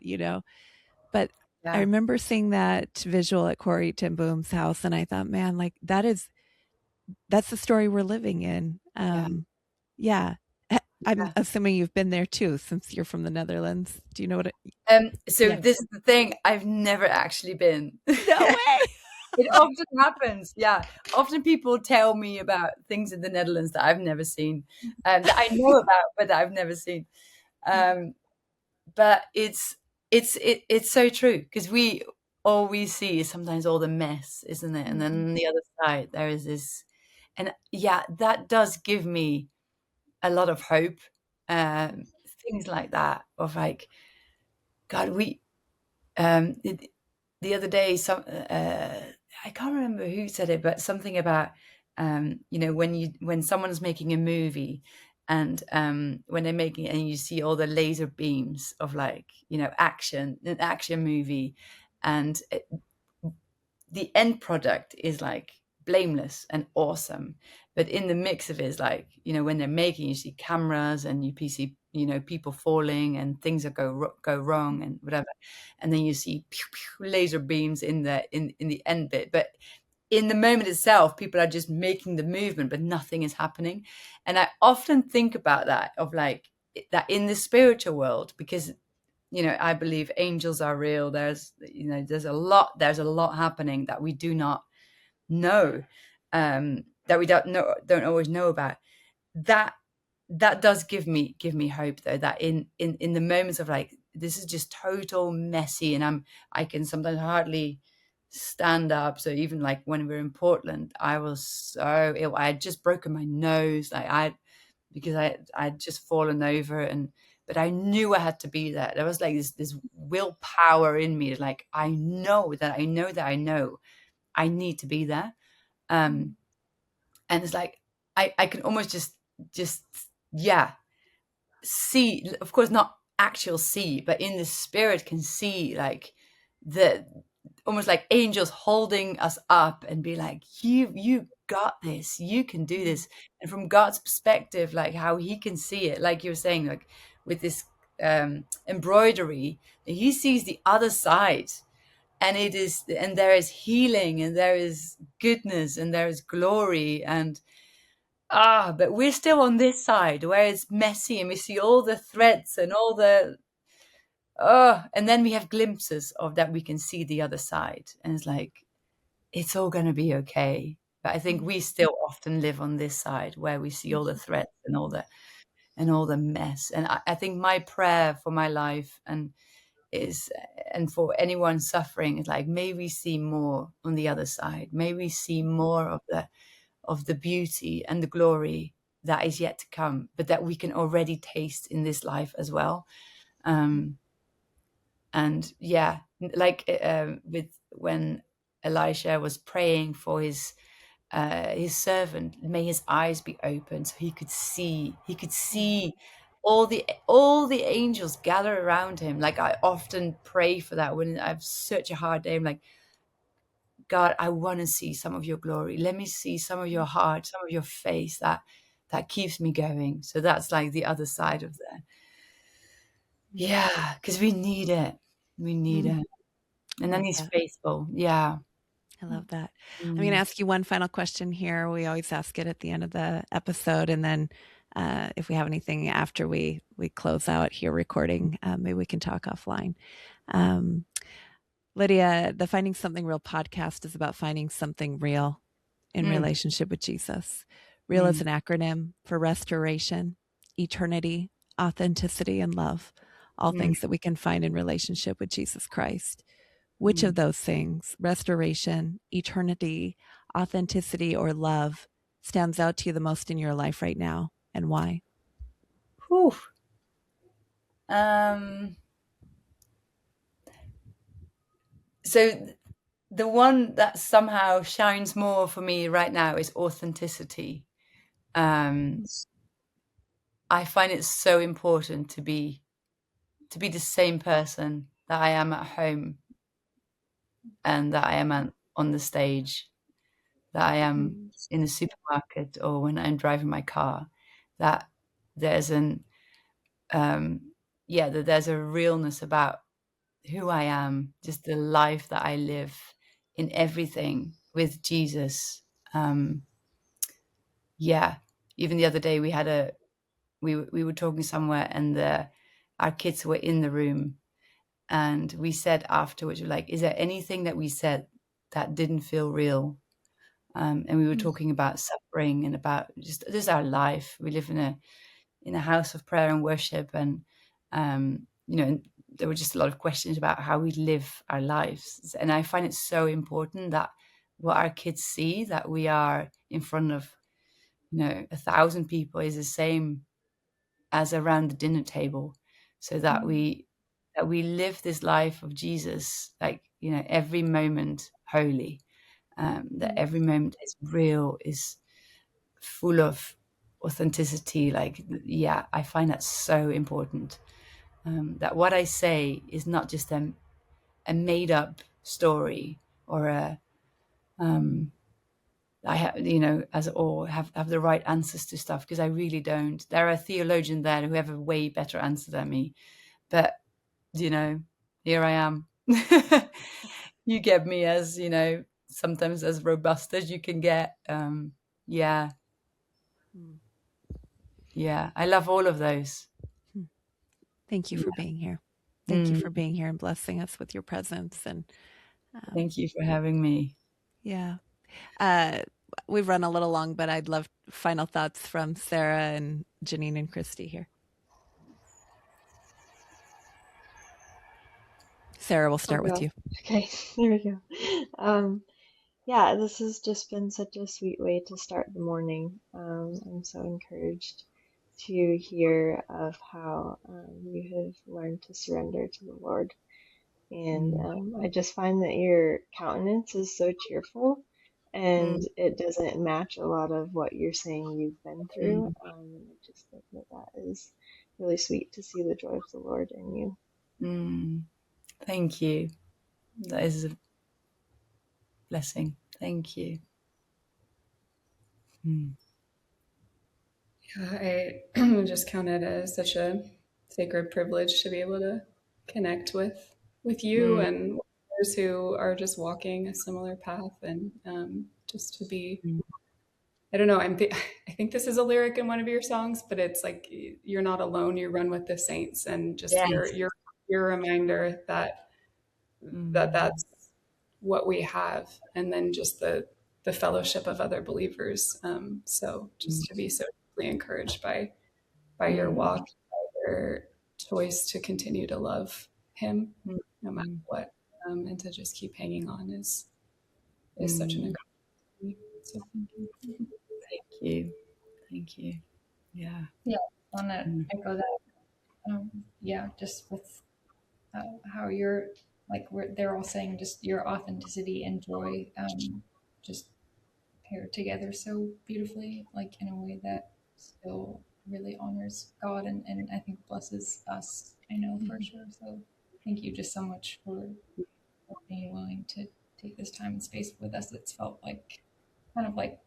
but I remember seeing that visual at Corey ten Boom's house, and I thought, man, like, that's the story we're living in. Yeah. I'm assuming you've been there too, since you're from the Netherlands. Do you know what this is the thing, I've never actually been. No way. It often happens. Yeah. Often people tell me about things in the Netherlands that I've never seen, that I know about, but that I've never seen. But it's so true, because all we see is sometimes all the mess, isn't it? And then on the other side, there is this, and that does give me a lot of hope. Things like that, of like, God, the other day, I can't remember who said it, but something about, when someone's making a movie, and when they're making it, and you see all the laser beams of, like, an action movie, and the end product is like blameless and awesome, but in the mix of it is like, when they're making, you see cameras, and you see, people falling, and things that go wrong and whatever, and then you see pew, pew, laser beams in the end bit, but in the moment itself, people are just making the movement, but nothing is happening. And I often think about that, of like, that in the spiritual world, because I believe angels are real. There's a lot happening that we do not know, that we don't always know about. That does give me hope, though, that in the moments of, like, this is just total messy, and I can sometimes hardly stand up. So even like when we were in Portland, I was so ill. I had just broken my nose, because I'd just fallen over, but I knew I had to be there. There was like this willpower in me, like, I know I need to be there. And it's like, I can almost just see, of course not actual see, but in the spirit can see, like, almost like angels holding us up and be like, you got this, you can do this. And from God's perspective, like, how he can see it, like you were saying, like with this embroidery, he sees the other side, and there is healing, and there is goodness, and there is glory, and but we're still on this side where it's messy, and we see all the threads and all the and then we have glimpses of that, we can see the other side, and it's like, it's all going to be okay. But I think we still often live on this side where we see all the threats and all the mess. And I think my prayer for my life and for anyone suffering is like, may we see more on the other side. May we see more of the beauty and the glory that is yet to come, but that we can already taste in this life as well. And like with when Elisha was praying for his servant, may his eyes be open so he could see all the angels gather around him. Like, I often pray for that when I have such a hard day. I'm like, God, I want to see some of your glory. Let me see some of your heart, some of your face, that keeps me going. So that's like the other side of that. Yeah, because we need it. We need it. And then he's faithful. Yeah. I love that. I'm going to ask you one final question here. We always ask it at the end of the episode. And then if we have anything after we close out here recording, maybe we can talk offline. Lydia, the Finding Something Real podcast is about finding something real in relationship with Jesus. Real is an acronym for restoration, eternity, authenticity, and love. All things that we can find in relationship with Jesus Christ. Which of those things, restoration, eternity, authenticity, or love, stands out to you the most in your life right now? why? Whew. So the one that somehow shines more for me right now is authenticity. I find it so important to be the same person that I am at home and that I am on the stage, that I am in the supermarket or when I'm driving my car, that there's that there's a realness about who I am, just the life that I live in everything with Jesus. Even the other day we were talking somewhere and our kids were in the room, and we said afterwards, we're like, is there anything that we said that didn't feel real? And we were talking about suffering and about just our life. We live in a house of prayer and worship, and there were just a lot of questions about how we live our lives. And I find it so important that what our kids see, that we are in front of 1,000 people, is the same as around the dinner table, so that we live this life of Jesus, like every moment holy, that every moment is real, is full of authenticity. Like, I find that so important, that what I say is not just a made up story, or I have have the right answers to stuff, because I really don't. There are theologians there who have a way better answer than me, but here I am. You get me as sometimes as robust as you can get. I love all of those. Thank you for being here. Thank you for being here and blessing us with your presence. And thank you for having me. Yeah. We've run a little long, but I'd love final thoughts from Sarah and Jeanine and Christie here. Sarah, we'll start with you. Okay, there we go. Yeah, this has just been such a sweet way to start the morning. I'm so encouraged to hear of how you have learned to surrender to the Lord. And I just find that your countenance is so cheerful, and it doesn't match a lot of what you're saying you've been through. And I just think that that is really sweet to see the joy of the Lord in you. Thank you. That is a blessing. Thank you. I just count it as such a sacred privilege to be able to connect with you and others who are just walking a similar path, and just to be, I don't know, I think this is a lyric in one of your songs, but it's like, you're not alone, you run with the saints, and just your reminder that that's what we have, and then just the fellowship of other believers. So just to be so deeply encouraged by your walk, by your choice to continue to love him no matter what, and to just keep hanging on is such an encouragement. So thank you. Yeah, I want to echo that. Just with how you're, like, they're all saying, just your authenticity and joy just pair together so beautifully, like in a way that still really honors God, and I think blesses us, I know for sure. So thank you just so much for being willing to take this time and space with us. It's felt like kind of like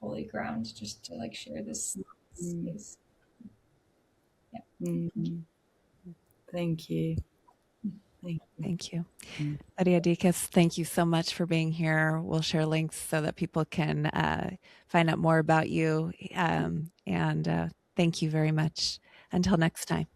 holy ground, just to like share this space. Thank you. Thank you. Lydia Dicas, thank you so much for being here. We'll share links so that people can find out more about you. And thank you very much. Until next time.